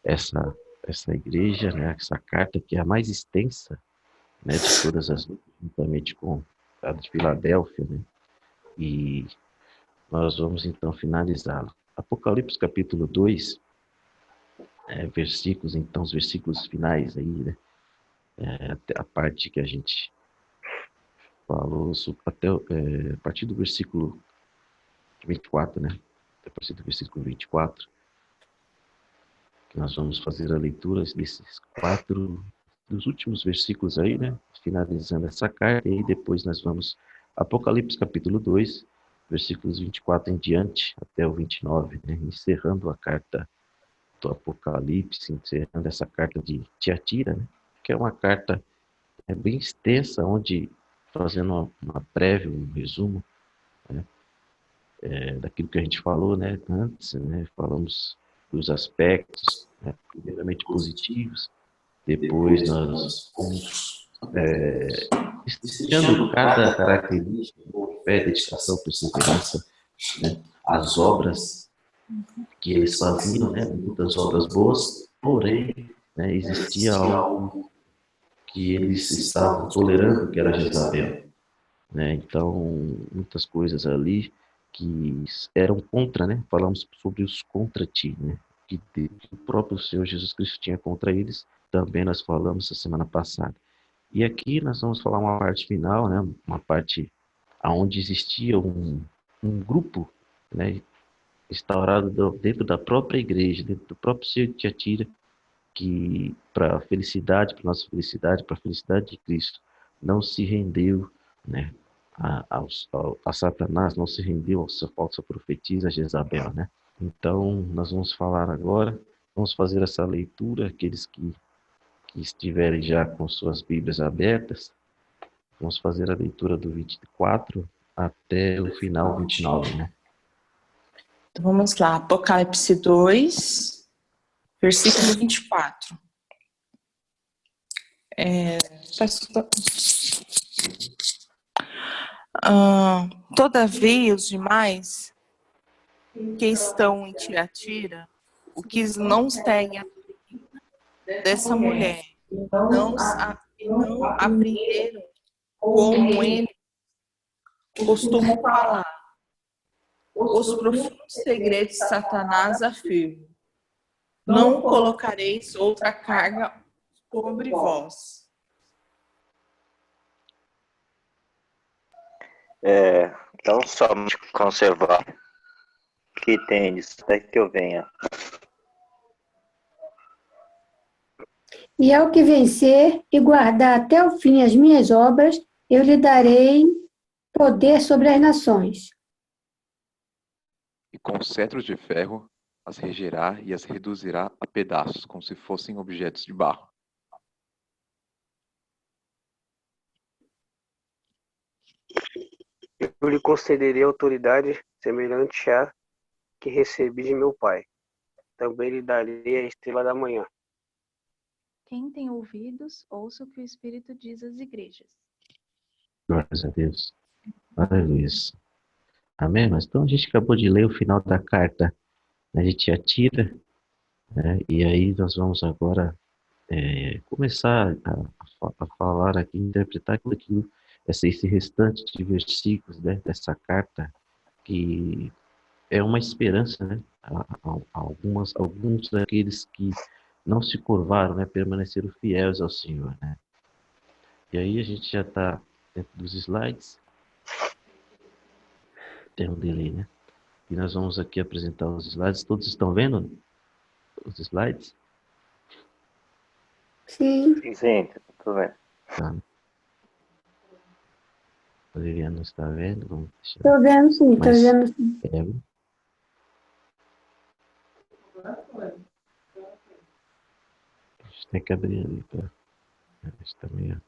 essa, essa igreja, né, essa carta que é a mais extensa, né, de todas as, juntamente com a de Filadélfia, né, e nós vamos então finalizá-la. Apocalipse capítulo 2, versículos, então, os versículos finais aí, né, até a parte que a gente falou, até, a partir do versículo 24, né, a partir do versículo 24, que nós vamos fazer a leitura desses dos últimos versículos aí, né, finalizando essa carta, e depois nós vamos, Apocalipse capítulo 2, versículos 24 em diante, até o 29, né, encerrando a carta do Apocalipse, encerrando essa carta de Tiatira, né, que é uma carta bem extensa, onde, fazendo uma prévia, um resumo, né, daquilo que a gente falou, né, antes, né, falamos dos aspectos, né, primeiramente positivos, depois nós fomos destrinchando cada característica, fé, dedicação, perseverança, né, as obras que eles faziam, né, muitas obras boas, porém, né, existia algo que eles estavam tolerando, que era Jezabel, né, então muitas coisas ali que eram contra, né, falamos sobre os contra ti, né, que o próprio Senhor Jesus Cristo tinha contra eles, também nós falamos essa semana passada. E aqui nós vamos falar uma parte final, né, uma parte onde existia um grupo, né, instaurado dentro da própria igreja, dentro do próprio Senhor de Tiatira, que para a felicidade, para nossa felicidade, para a felicidade de Cristo, não se rendeu, né, a Satanás, não se rendeu ao falsa profetisa Jezabel, né? Então, nós vamos falar agora, vamos fazer essa leitura, aqueles que estiverem já com suas Bíblias abertas, vamos fazer a leitura do 24 até o final 29, né? Então vamos lá, Apocalipse 2, versículo 24. Todavia os demais que estão em Tiatira, o que não seguem a dessa mulher, não aprenderam como ele costuma falar. Os profundos segredos de Satanás afirmam: não colocareis outra carga sobre vós. Então somente conservar o que tendes até que eu venha. E ao que vencer e guardar até o fim as minhas obras, eu lhe darei poder sobre as nações. E com cetros de ferro as regerá e as reduzirá a pedaços, como se fossem objetos de barro. Eu lhe concederei autoridade semelhante à que recebi de meu pai. Também lhe darei a estrela da manhã. Quem tem ouvidos, ouça o que o Espírito diz às igrejas. Glórias a Deus. Aleluia. Amém? Mas então a gente acabou de ler o final da carta, né, de Tiatira, né, e aí nós vamos agora começar a falar aqui, interpretar aquilo, esse restante de versículos, né, dessa carta, que é uma esperança, né, alguns daqueles que não se curvaram, né, permaneceram fiéis ao Senhor, né. E aí a gente já está dentro dos slides, tem um delay, né, e nós vamos aqui apresentar os slides. Todos estão vendo os slides? Sim. Sim, tudo bem. Tá. A Liliana não está vendo? Vamos deixar. Estou vendo sim, estou Mas, vendo sim. A gente tem que abrir ali para. Está meio.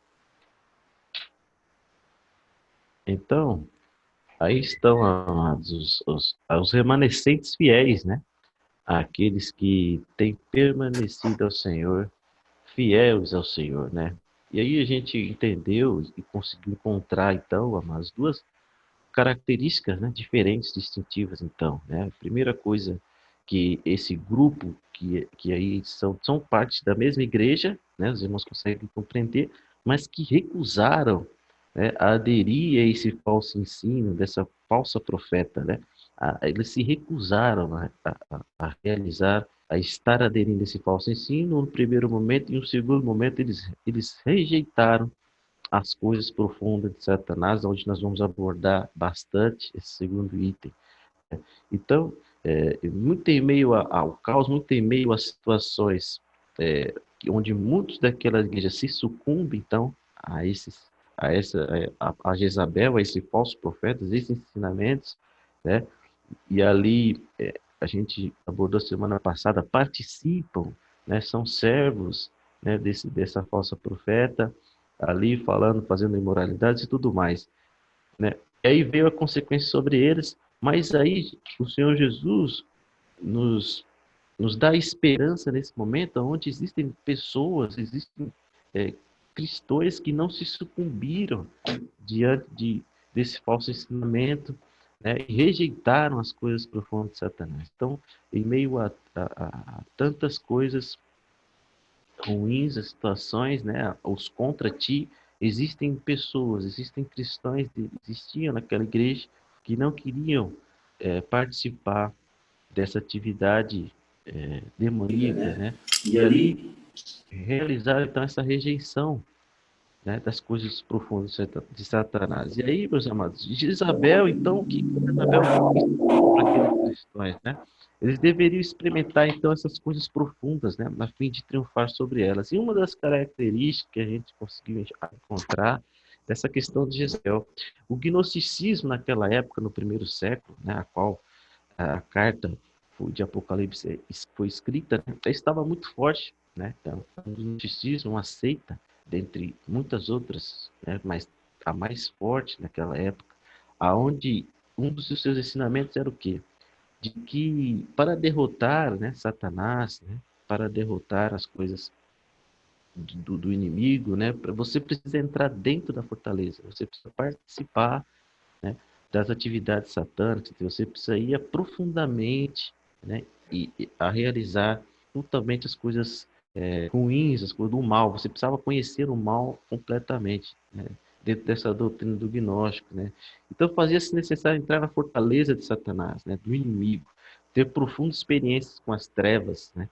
Então, aí estão os remanescentes fiéis, né? Aqueles que têm permanecido ao Senhor, fiéis ao Senhor, né? E aí a gente entendeu e conseguiu encontrar, então, as duas características, né, diferentes, distintivas, então, né? A primeira coisa que esse grupo, que aí são parte da mesma igreja, né, os irmãos conseguem compreender, mas que recusaram, né, a aderir a esse falso ensino, dessa falsa profeta, né? Eles se recusaram a realizar, a estar aderindo a esse falso ensino no primeiro momento, e no segundo momento eles rejeitaram as coisas profundas de Satanás, onde nós vamos abordar bastante esse segundo item. Então, muito em meio ao caos, muito em meio a situações onde muitos daquela igreja se sucumbem, então, a Jezabel, a esse falso profeta, a esses ensinamentos, né? E ali, a gente abordou semana passada, participam, né? São servos, né, dessa falsa profeta, ali falando, fazendo imoralidades e tudo mais, né? E aí veio a consequência sobre eles, mas aí o Senhor Jesus nos, nos dá esperança nesse momento, onde existem pessoas, existem cristãos que não se sucumbiram diante desse falso ensinamento, né, e rejeitaram as coisas profundas de Satanás. Então, em meio a tantas coisas ruins, as situações, né, os contra ti, existem pessoas, existem cristãos, existiam naquela igreja que não queriam participar dessa atividade demoníaca, né? E ali realizaram então essa rejeição, né, das coisas profundas de Satanás. E aí, meus amados, Jezabel, então, o que Jezabel ensinou para aqueles cristãos, né? Eles deveriam experimentar, então, essas coisas profundas, né, a fim de triunfar sobre elas. E uma das características que a gente conseguiu encontrar dessa questão de Jezabel, o gnosticismo naquela época, no primeiro século, né, a qual a carta de Apocalipse foi escrita, né, estava muito forte, né? Então, o gnosticismo, uma seita, dentre muitas outras, né, mas a mais forte naquela época, aonde um dos seus ensinamentos era o quê? De que para derrotar, né, Satanás, né, para derrotar as coisas do inimigo, né, você precisa entrar dentro da fortaleza, você precisa participar, né, das atividades satânicas, você precisa ir profundamente, né, e a realizar totalmente as coisas ruins, as coisas do mal. Você precisava conhecer o mal completamente, né, dentro dessa doutrina do gnóstico, né. Então fazia-se necessário entrar na fortaleza de Satanás, né, do inimigo, ter profundas experiências com as trevas, né.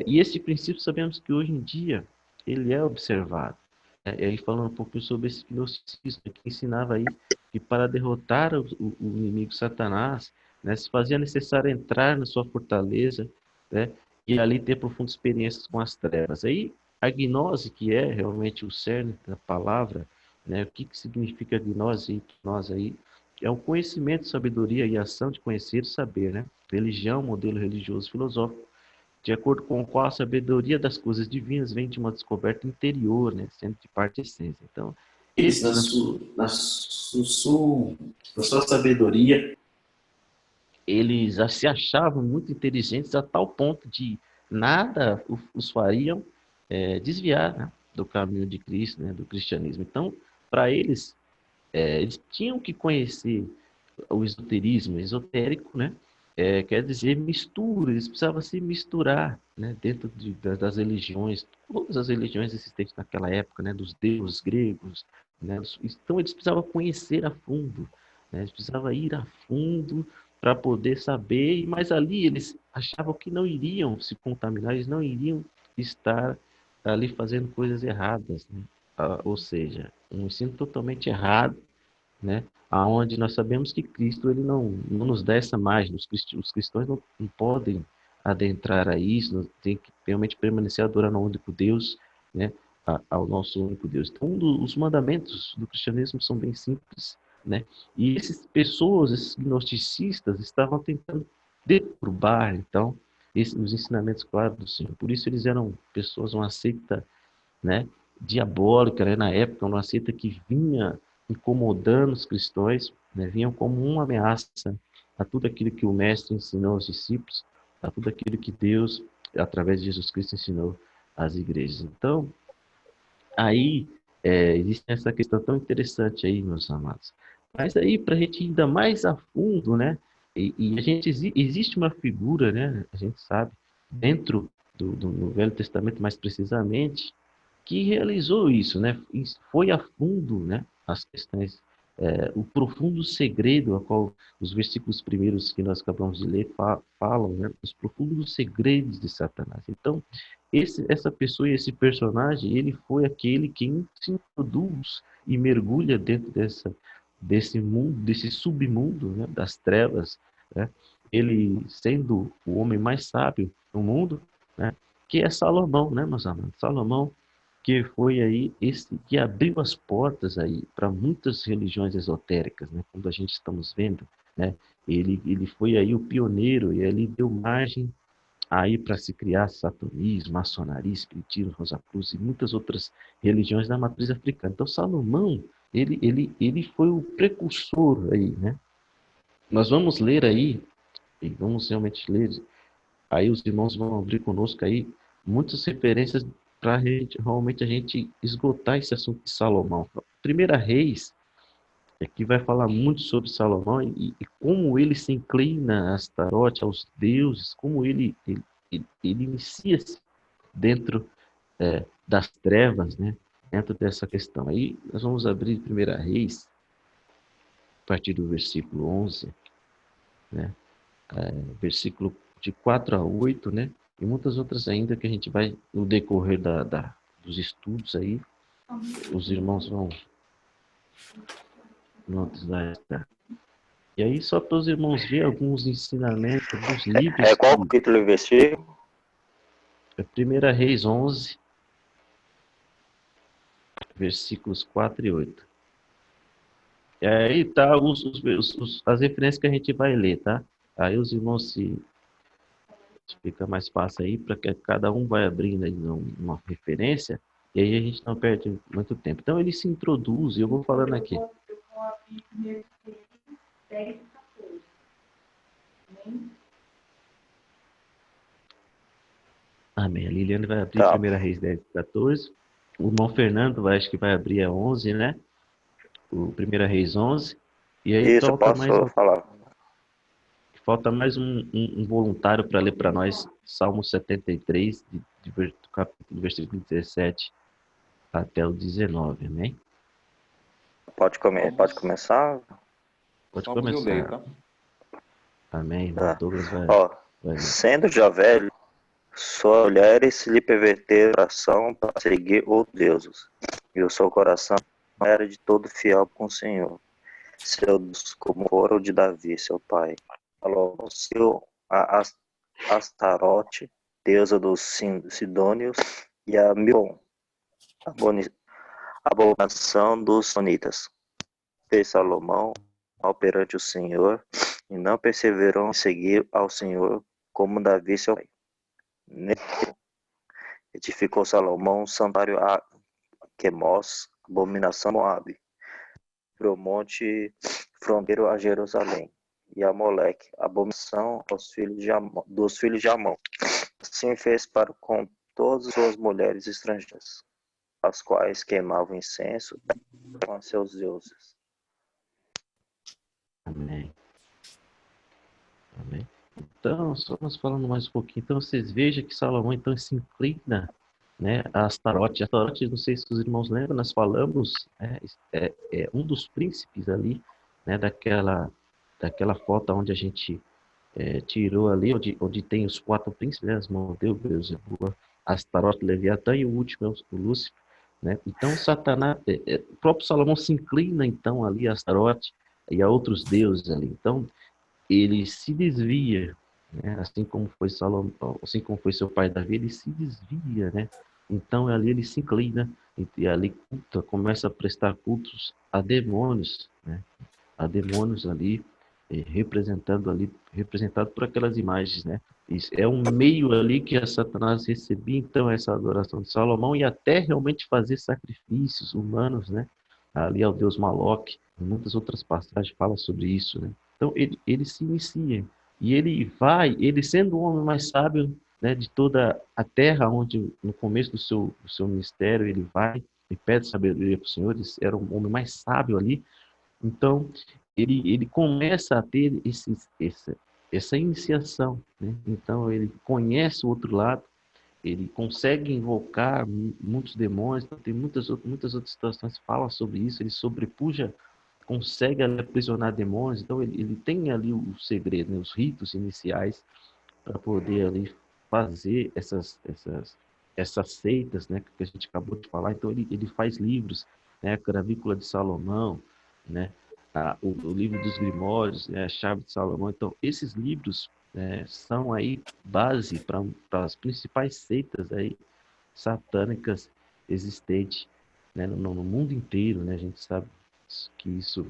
E esse princípio sabemos que hoje em dia ele é observado. E aí falando um pouquinho sobre esse gnosticismo, que ensinava aí que para derrotar o inimigo Satanás, né, se fazia necessário entrar na sua fortaleza, né, e ali ter profundas experiências com as trevas. Aí a gnose, que é realmente o cerne da palavra, né, o que significa gnose e gnose aí? É o conhecimento, sabedoria e ação de conhecer e saber, né? Religião, modelo religioso filosófico, de acordo com o qual a sabedoria das coisas divinas vem de uma descoberta interior, né, sendo de parte essência. Então, eles, na sua sabedoria, eles já se achavam muito inteligentes a tal ponto de nada os fariam desviar, né, do caminho de Cristo, né, do cristianismo. Então, para eles, eles tinham que conhecer o esoterismo, esotérico, né? Quer dizer mistura, eles precisavam se misturar, né? Dentro das religiões, todas as religiões existentes naquela época, né? Dos deuses gregos, né? Então eles precisavam conhecer a fundo, né? Eles precisavam ir a fundo para poder saber, mas ali eles achavam que não iriam se contaminar, eles não iriam estar ali fazendo coisas erradas, né? Ou seja, um ensino totalmente errado, né? Aonde nós sabemos que Cristo ele não nos dá essa margem, os cristãos não podem adentrar a isso, tem que realmente permanecer adorando ao único Deus, né? Ao nosso único Deus. Então, os mandamentos do cristianismo são bem simples, né? E essas pessoas, esses gnosticistas, estavam tentando deturbar, então, os ensinamentos claros do Senhor. Por isso eles eram pessoas, uma seita, né, diabólica, né, na época, uma seita que vinha incomodando os cristãos, né, vinham como uma ameaça a tudo aquilo que o mestre ensinou aos discípulos, a tudo aquilo que Deus, através de Jesus Cristo, ensinou às igrejas. Então, aí existe essa questão tão interessante aí, meus amados. Mas aí, para a gente ir ainda mais a fundo, né, E a gente existe uma figura, né? A gente sabe, dentro no Velho Testamento mais precisamente, que realizou isso, né? Foi a fundo, né? As questões, o profundo segredo a qual os versículos primeiros que nós acabamos de ler falam, né? Os profundos segredos de Satanás. Então, essa pessoa e esse personagem, ele foi aquele que se introduz e mergulha dentro desse mundo, desse submundo, né? Das trevas, né? Ele sendo o homem mais sábio do mundo, né? Que é Salomão, né, meus amados? Salomão, que foi aí esse que abriu as portas aí para muitas religiões esotéricas, né? Como a gente estamos vendo, né? Ele foi aí o pioneiro e ele deu margem aí para se criar satanismo, maçonaria, espiritismo, Rosacruz e muitas outras religiões da matriz africana. Então Salomão, ele foi o precursor aí, né? Nós vamos ler aí, e vamos realmente ler, aí os irmãos vão abrir conosco aí muitas referências para realmente a gente esgotar esse assunto de Salomão. Primeira Reis, aqui vai falar muito sobre Salomão e como ele se inclina a Astarote, aos deuses, como ele inicia-se dentro das trevas, né? Dentro dessa questão. Aí nós vamos abrir Primeira Reis, a partir do versículo 11, né? Versículo de 4 a 8, né? E muitas outras ainda que a gente vai, no decorrer dos estudos aí, os irmãos vão tá? E aí, só para os irmãos ver alguns ensinamentos, alguns livros. Qual capítulo e versículo? É 1 Reis 11, versículos 4 e 8. E aí tá as referências que a gente vai ler, tá? Aí os irmãos fica mais fácil aí, para que cada um vai abrindo aí uma referência, e aí a gente não perde muito tempo. Então ele se introduz, e eu vou falando aqui. Amém. A Liliane vai abrir 1 Reis 10, 14. O irmão Fernando acho que vai abrir a 11, né? O 1 Reis 11. E aí Isso, posso falar. Falta mais um voluntário para ler para nós Salmo 73, do versículo 17 até o 19, amém? Pode começar? Pode começar. Eu leio, tá? Amém. Douglas vai sendo já velho, suas mulheres lhe perverteram o coração para seguir outros deuses, e o seu coração não era de todo fiel com o Senhor, seu Deus, como fora o de Davi, seu pai. Alonso a Astarote, deusa dos Sidônios, e a Milon, abominação dos Sonitas. Fez Salomão mal perante o Senhor, e não perseverou em seguir ao Senhor como Davi, seu pai. Edificou Salomão um santuário a Quemos, abominação Moabe, pro monte fronteiro a Jerusalém, e a Moleque, abominação dos filhos de Amon. Assim fez com todas as suas mulheres estrangeiras, as quais queimavam incenso com seus deuses. Amém. Amém. Então, só nós falando mais um pouquinho. Então, vocês vejam que Salomão então se inclina, né, a Astarote. Astarote, não sei se os irmãos lembram, nós falamos, é um dos príncipes ali, né, daquela foto onde a gente tirou ali, onde tem os 4 príncipes, né, Asmodeu, Beelzebub, Astarote, Leviatã e o último é o Lúcifer, né? Então, Satanás, o próprio Salomão se inclina então ali a Astarote e a outros deuses ali. Então, ele se desvia, né? Assim como foi Salomão, assim como foi seu pai Davi, ele se desvia, né? Então ali ele se inclina e ali começa a prestar cultos a demônios, né? A demônios ali representado por aquelas imagens, né? Isso é um meio ali que a Satanás recebia então essa adoração de Salomão e até realmente fazer sacrifícios humanos, né? Ali ao deus Moloque, muitas outras passagens falam sobre isso, né? Então ele se inicia e ele sendo o homem mais sábio, né, de toda a terra, onde no começo do seu ministério ele vai e pede sabedoria para o Senhor, ele era um homem mais sábio ali. Então ele começa a ter essa iniciação, né? Então ele conhece o outro lado, ele consegue invocar muitos demônios, então, tem muitas outras situações que falam sobre isso, ele sobrepuja, consegue aprisionar demônios, então ele tem ali o segredo, né? Os ritos iniciais para poder ali fazer essas seitas, né, que a gente acabou de falar. Então ele faz livros, né, a Cravícula de Salomão, né, o livro dos Grimórios, né, a Chave de Salomão. Então esses livros, né, são aí base para as principais seitas aí satânicas existentes, né, no mundo inteiro, né. A gente sabe que isso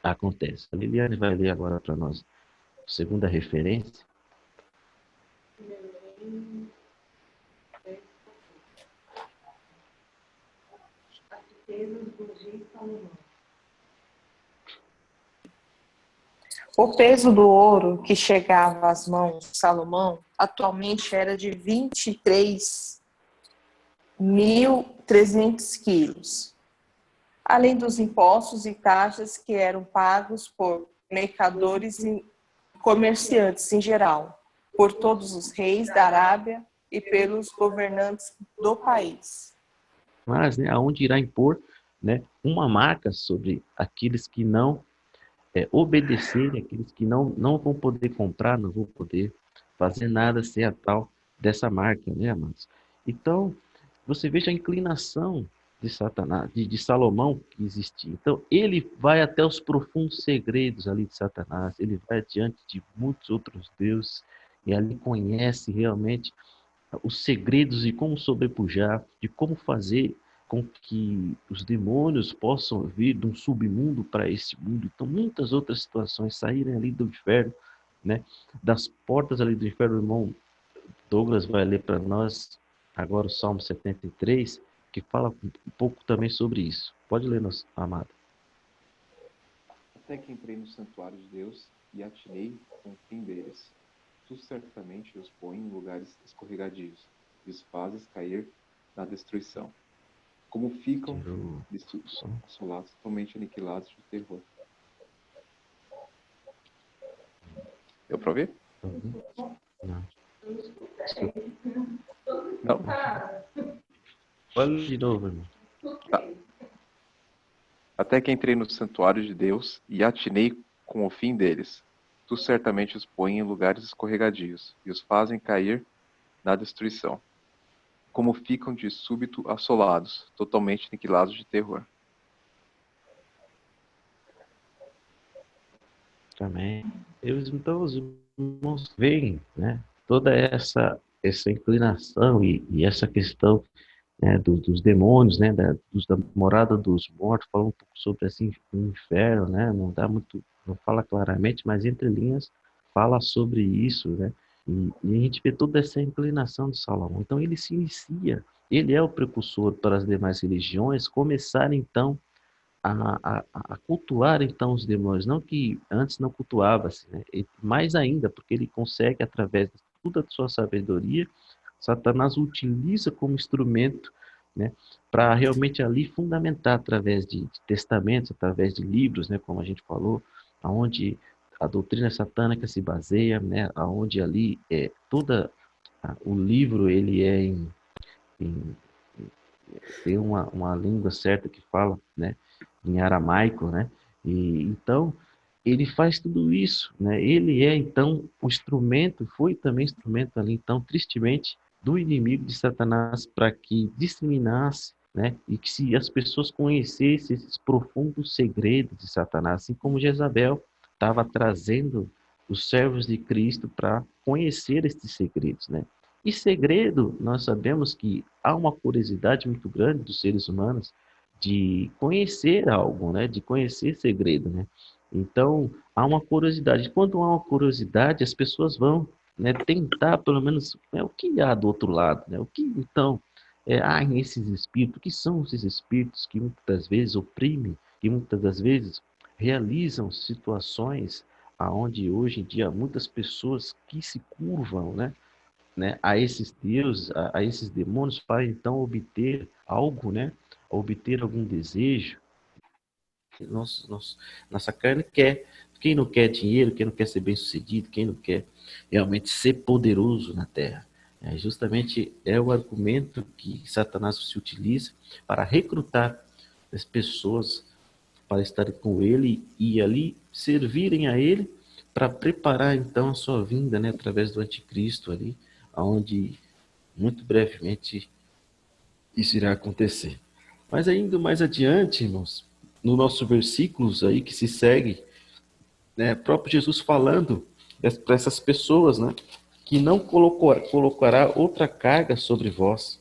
acontece. A Liliane vai ler agora para nós a segunda referência. O peso do ouro que chegava às mãos de Salomão atualmente era de 23.300 quilos, além dos impostos e taxas que eram pagos por mercadores e comerciantes em geral, por todos os reis da Arábia e pelos governantes do país. Mas, né, aonde irá impor, né, uma marca sobre aqueles que não obedecerem, aqueles que não vão poder comprar, não vão poder fazer nada sem a tal dessa marca, né, amados? Então, você veja a inclinação de Satanás, de Salomão que existia. Então, ele vai até os profundos segredos ali de Satanás, ele vai diante de muitos outros deuses e ali conhece realmente os segredos de como sobrepujar, de como fazer com que os demônios possam vir de um submundo para esse mundo. Então, muitas outras situações saírem ali do inferno, né? Das portas ali do inferno. O irmão Douglas vai ler para nós agora o Salmo 73, que fala um pouco também sobre isso. Pode ler, nosso amado. Até que entrei no santuário de Deus e atirei com o fim deles. Tu certamente os põe em lugares escorregadios e os fazes cair na destruição. Como ficam assolados, totalmente aniquilados de terror. Deu para ouvir? Não. Não. Olha de novo, irmão. Tá. Até que entrei no santuário de Deus e atinei com o fim deles. Tu certamente os põe em lugares escorregadios e os fazem cair na destruição. Como ficam de súbito assolados, totalmente aniquilados de terror. Também. Então, os irmãos veem, né, toda essa inclinação e essa questão, né, dos demônios, né, da morada dos mortos, fala um pouco sobre assim, o inferno, né, não fala claramente, mas entre linhas fala sobre isso, né, e a gente vê toda essa inclinação de Salomão. Então ele se inicia, ele é o precursor para as demais religiões começarem então a cultuar então os demônios, não que antes não cultuava-se, né? E mais ainda, porque ele consegue, através de toda a sua sabedoria, Satanás o utiliza como instrumento, né, para realmente ali fundamentar através de testamentos, através de livros, né, como a gente falou, aonde a doutrina satânica se baseia, né, aonde ali toda o livro ele é em tem uma língua certa que fala, né, em aramaico, né? E então ele faz tudo isso, né? Ele é então o instrumento, foi também instrumento ali então tristemente do inimigo de Satanás para que disseminasse, né? E que se as pessoas conhecessem esses profundos segredos de Satanás, assim como Jezabel estava trazendo os servos de Cristo para conhecer esses segredos, né? E segredo, nós sabemos que há uma curiosidade muito grande dos seres humanos de conhecer algo, né? De conhecer segredo, né? Então, há uma curiosidade. Quando há uma curiosidade, as pessoas vão, né, tentar, pelo menos, o que há do outro lado, né? O que, então, há esses espíritos? O que são esses espíritos que muitas das vezes oprimem, que muitas das vezes realizam situações aonde hoje em dia muitas pessoas que se curvam, né, a esses deuses, a esses demônios, para então obter algo, né, obter algum desejo. Nossa carne quer. Quem não quer dinheiro, quem não quer ser bem-sucedido, quem não quer realmente ser poderoso na terra. Justamente é o argumento que Satanás se utiliza para recrutar as pessoas para estarem com ele e ali servirem a ele para preparar então a sua vinda, né, através do anticristo ali, onde muito brevemente isso irá acontecer. Mas ainda mais adiante, irmãos, no nosso versículos aí que se segue, né, próprio Jesus falando para essas pessoas, né, que não colocará outra carga sobre vós,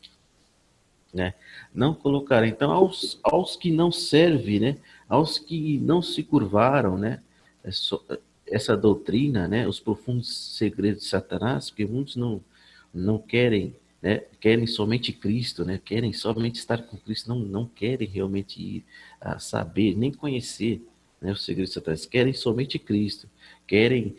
né? Não colocará. Então, aos que não servem, né? Aos que não se curvaram, né? Essa doutrina, né? Os profundos segredos de Satanás, porque muitos não querem, né? Querem somente Cristo, né? Querem somente estar com Cristo, não querem realmente ir a saber, nem conhecer, né, os segredos de Satanás. Querem somente Cristo, querem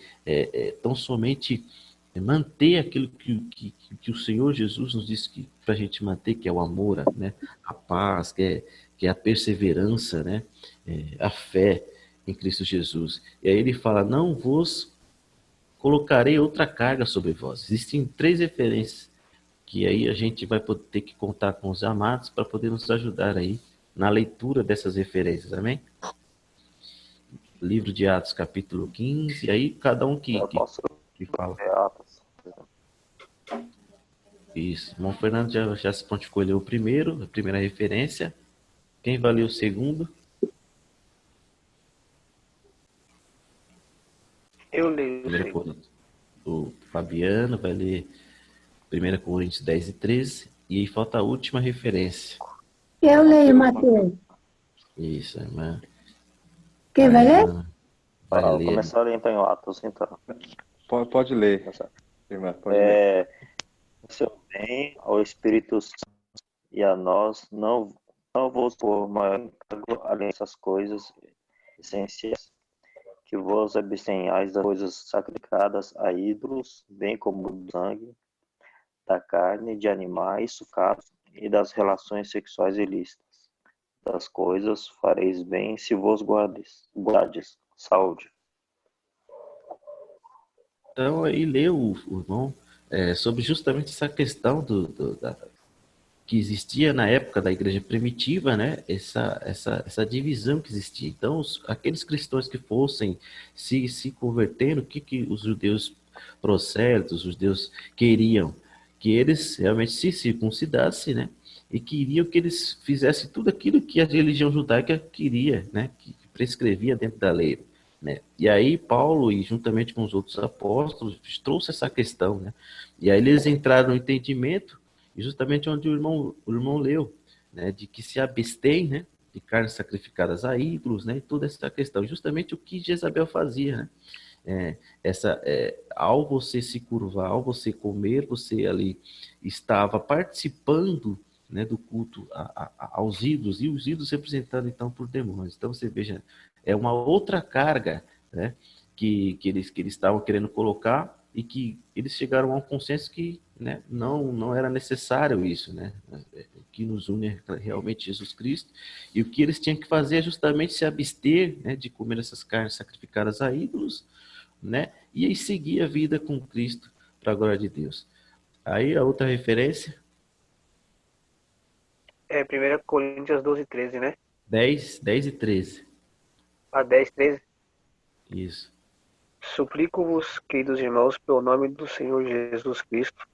tão somente manter aquilo que o Senhor Jesus nos disse que para a gente manter, que é o amor, né? A paz, que é a perseverança, né? A fé em Cristo Jesus. E aí ele fala: não vos colocarei outra carga sobre vós. Existem três referências que aí a gente vai ter que contar com os amados para poder nos ajudar aí na leitura dessas referências, amém? Livro de Atos, capítulo 15, e aí cada um Eu posso que fala. ler Atos. Isso. Irmão Fernando já se prontificou a ler o primeiro, a primeira referência. Quem vai ler o segundo? Eu leio, Primeira sim. Coríntios. O Fabiano vai ler 1 Coríntios 10 e 13. E aí falta a última referência. Eu leio, Mateus. Isso, irmã. Quem vai ler? Vai Vou ler. começar a ler então em Atos, então. Pode ler, irmã, pode ler. Seu bem ao Espírito Santo e a nós não vos por maior encargo além dessas coisas essenciais, que vos abstenhais das coisas sacrificadas a ídolos, bem como do sangue, da carne, de animais sucados e das relações sexuais ilícitas. Das coisas fareis bem se vos guardes. Saúde. Então aí leu o irmão sobre justamente essa questão que existia na época da igreja primitiva, né? Essa divisão que existia. Então, aqueles cristãos que fossem se convertendo, o que os judeus prossélitos, os judeus queriam? Que eles realmente se circuncidassem, né? E queriam que eles fizessem tudo aquilo que a religião judaica queria, né? Que prescrevia dentro da lei, né? E aí Paulo, e juntamente com os outros apóstolos, trouxe essa questão, né? E aí eles entraram no entendimento, e justamente onde o irmão leu, né, de que se abstém, né, de carnes sacrificadas a ídolos, né, e toda essa questão, justamente o que Jezabel fazia, né, ao você se curvar, ao você comer, você ali estava participando, né, do culto aos ídolos, e os ídolos representados então por demônios. Então você veja, é uma outra carga, né, que eles estavam querendo colocar, e que eles chegaram a um consenso que, né, não era necessário isso, né? O que nos une é realmente Jesus Cristo, e o que eles tinham que fazer é justamente se abster, né, de comer essas carnes sacrificadas a ídolos, né, e aí seguir a vida com Cristo para a glória de Deus. Aí a outra referência, 1 Coríntios 12, 13, né? 10 e 13. A 10, 13. Isso. Suplico-vos, queridos irmãos, pelo nome do Senhor Jesus Cristo,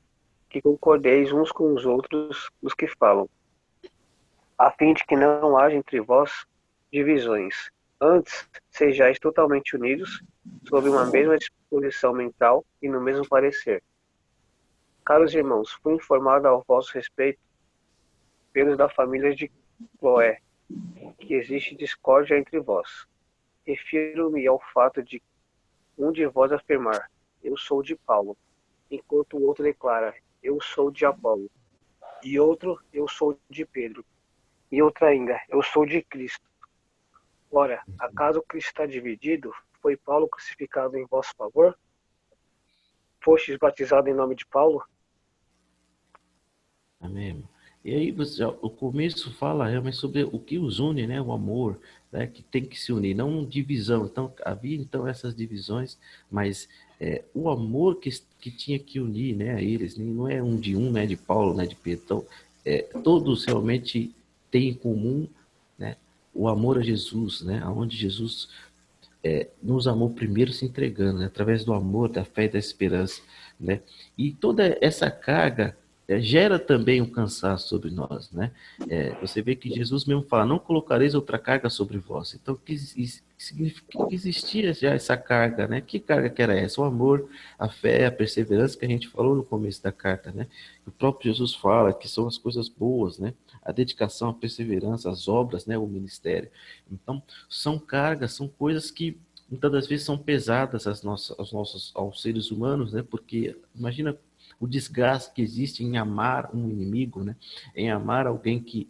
que concordeis uns com os outros os que falam, a fim de que não haja entre vós divisões. Antes, sejais totalmente unidos, sob uma mesma disposição mental e no mesmo parecer. Caros irmãos, fui informado ao vosso respeito pelos da família de Cloé, que existe discórdia entre vós. Refiro-me ao fato de um de vós afirmar, eu sou de Paulo, enquanto o outro declara, eu sou de Apolo, e outro, eu sou de Pedro, e outro ainda, eu sou de Cristo. Ora, acaso Cristo está dividido? Foi Paulo crucificado em vosso favor? Fostes batizado em nome de Paulo? Amém. E aí o começo fala realmente sobre o que os une, né? O amor, né? Que tem que se unir, não divisão. Então havia então essas divisões, mas o amor que tinha que unir, né? Eles não é um de um, né? De Paulo, né? De Pedro. Então todos realmente têm em comum, né? O amor a Jesus, né? Aonde Jesus nos amou primeiro se entregando, né? Através do amor, da fé e da esperança, né? E toda essa carga gera também um cansaço sobre nós, né? Você vê que Jesus mesmo fala, não colocareis outra carga sobre vós. Então, significa que existia já essa carga, né? Que carga que era essa? O amor, a fé, a perseverança que a gente falou no começo da carta, né? O próprio Jesus fala que são as coisas boas, né? A dedicação, a perseverança, as obras, né? O ministério. Então, são cargas, são coisas que muitas das vezes são pesadas aos seres humanos, né? Porque imagina o desgaste que existe em amar um inimigo, né? Em amar alguém que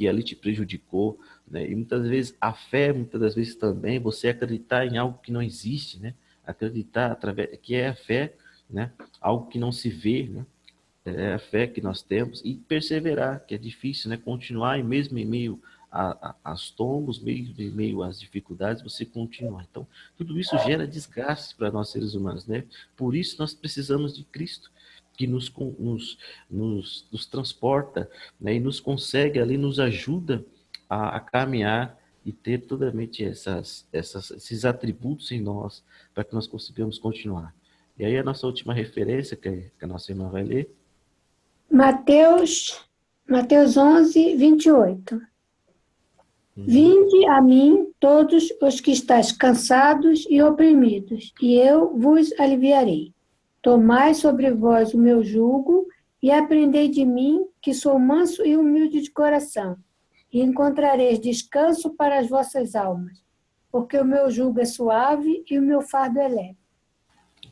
ali te prejudicou, né? E muitas vezes a fé, muitas das vezes também, você acreditar em algo que não existe, né? Acreditar através que é a fé, né? Algo que não se vê, né? É a fé que nós temos e perseverar, que é difícil, né? Continuar e mesmo em meio às tombos, mesmo em meio às dificuldades, você continua. Então, tudo isso gera desgaste para nós seres humanos, né? Por isso nós precisamos de Cristo, que nos transporta, né? E nos consegue ali, nos ajuda a caminhar e ter totalmente esses atributos em nós para que nós consigamos continuar. E aí a nossa última referência, que a nossa irmã vai ler, Mateus 11, 28. Vinde a mim todos os que estáis cansados e oprimidos, e eu vos aliviarei. Tomai sobre vós o meu jugo e aprendei de mim, que sou manso e humilde de coração, e encontrareis descanso para as vossas almas, porque o meu jugo é suave e o meu fardo é leve.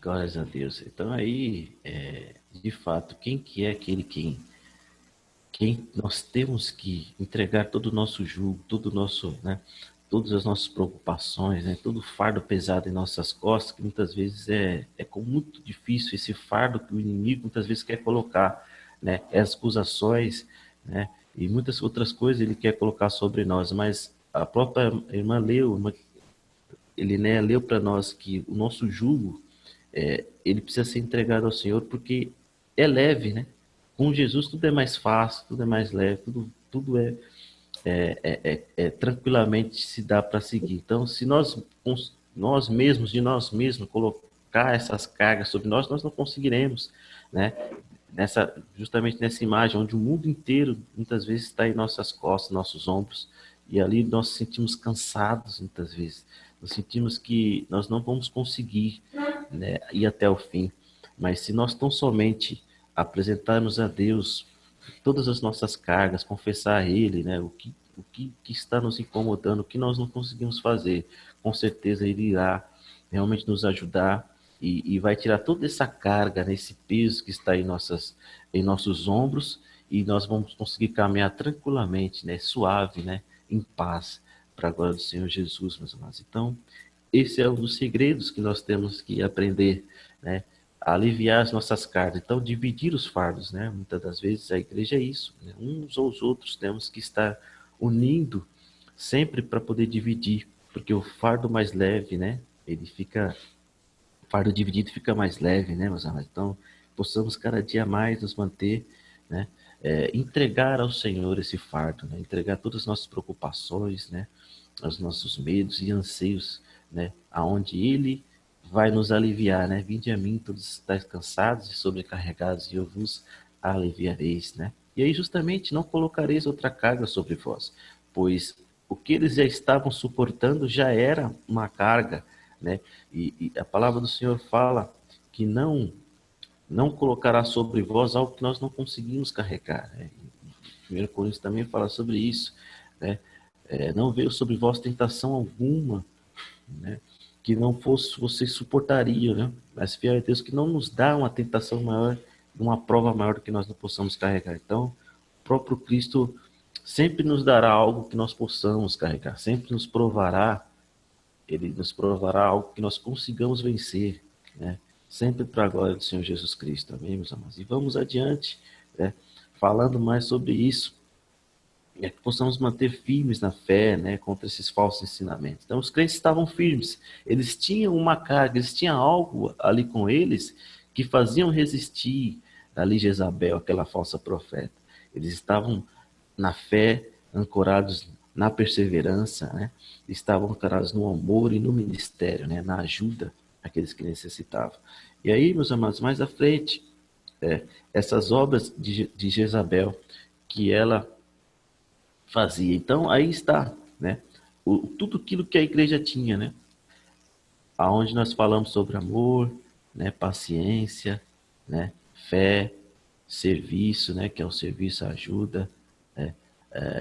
glórias a Deus. Então aí, de fato, quem que é aquele quem nós temos que entregar todo o nosso jugo, todo o nosso, né, todas as nossas preocupações, né, todo o fardo pesado em nossas costas, que muitas vezes é muito difícil esse fardo que o inimigo muitas vezes quer colocar, né, as acusações, né, e muitas outras coisas ele quer colocar sobre nós, mas a própria irmã leu, ele, né, leu para nós que o nosso jugo ele precisa ser entregado ao Senhor porque é leve, né? Com Jesus tudo é mais fácil, tudo é mais leve, tudo tranquilamente se dá para seguir. Então, se nós mesmos, de nós mesmos, colocar essas cargas sobre nós, nós não conseguiremos, né? Justamente nessa imagem, onde o mundo inteiro muitas vezes está em nossas costas, nossos ombros, e ali nós nos sentimos cansados muitas vezes. Nós sentimos que nós não vamos conseguir, né, ir até o fim. Mas se nós tão somente apresentarmos a Deus todas as nossas cargas, confessar a Ele, né, que está nos incomodando, o que nós não conseguimos fazer, com certeza Ele irá realmente nos ajudar e vai tirar toda essa carga, né, esse peso que está em nossos ombros, e nós vamos conseguir caminhar tranquilamente, né, suave, né, em paz, para a glória do Senhor Jesus, meus amados. Então, esse é um dos segredos que nós temos que aprender, né? A aliviar as nossas cargas. Então, dividir os fardos, né? Muitas das vezes a igreja é isso, né? Uns aos outros temos que estar unindo sempre para poder dividir, porque o fardo mais leve, né? O fardo dividido fica mais leve, né, meus amados? Então, possamos cada dia mais nos manter, né? Entregar ao Senhor esse fardo, né? Entregar todas as nossas preocupações, né? Os nossos medos e anseios, né? Aonde Ele vai nos aliviar, né? Vinde a mim, todos estáis cansados e sobrecarregados, e eu vos aliviareis, né? E aí, justamente, não colocareis outra carga sobre vós, pois o que eles já estavam suportando já era uma carga, né? E a palavra do Senhor fala que não colocará sobre vós algo que nós não conseguimos carregar, né? 1 Coríntios também fala sobre isso, né? Não veio sobre vós tentação alguma, né, que não fosse vocês suportariam, né? Mas fiel é Deus que não nos dá uma tentação maior, uma prova maior do que nós não possamos carregar. Então, o próprio Cristo sempre nos dará algo que nós possamos carregar, sempre Ele nos provará algo que nós consigamos vencer, né? Sempre para a glória do Senhor Jesus Cristo. Amém, meus amados? E vamos adiante, né? falando mais sobre isso, é que possamos manter firmes na fé, né, contra esses falsos ensinamentos. Então, os crentes estavam firmes, eles tinham uma carga, eles tinham algo ali com eles que faziam resistir ali Jezabel, aquela falsa profeta. Eles estavam na fé, ancorados na perseverança, né, estavam ancorados no amor e no ministério, né, na ajuda àqueles que necessitavam. E aí, meus amados, mais à frente, essas obras de Jezabel, que ela fazia. Então, aí está, né? Tudo aquilo que a igreja tinha, né? Aonde nós falamos sobre amor, né? Paciência, né? Fé, serviço, né? Que é o serviço, a ajuda, né?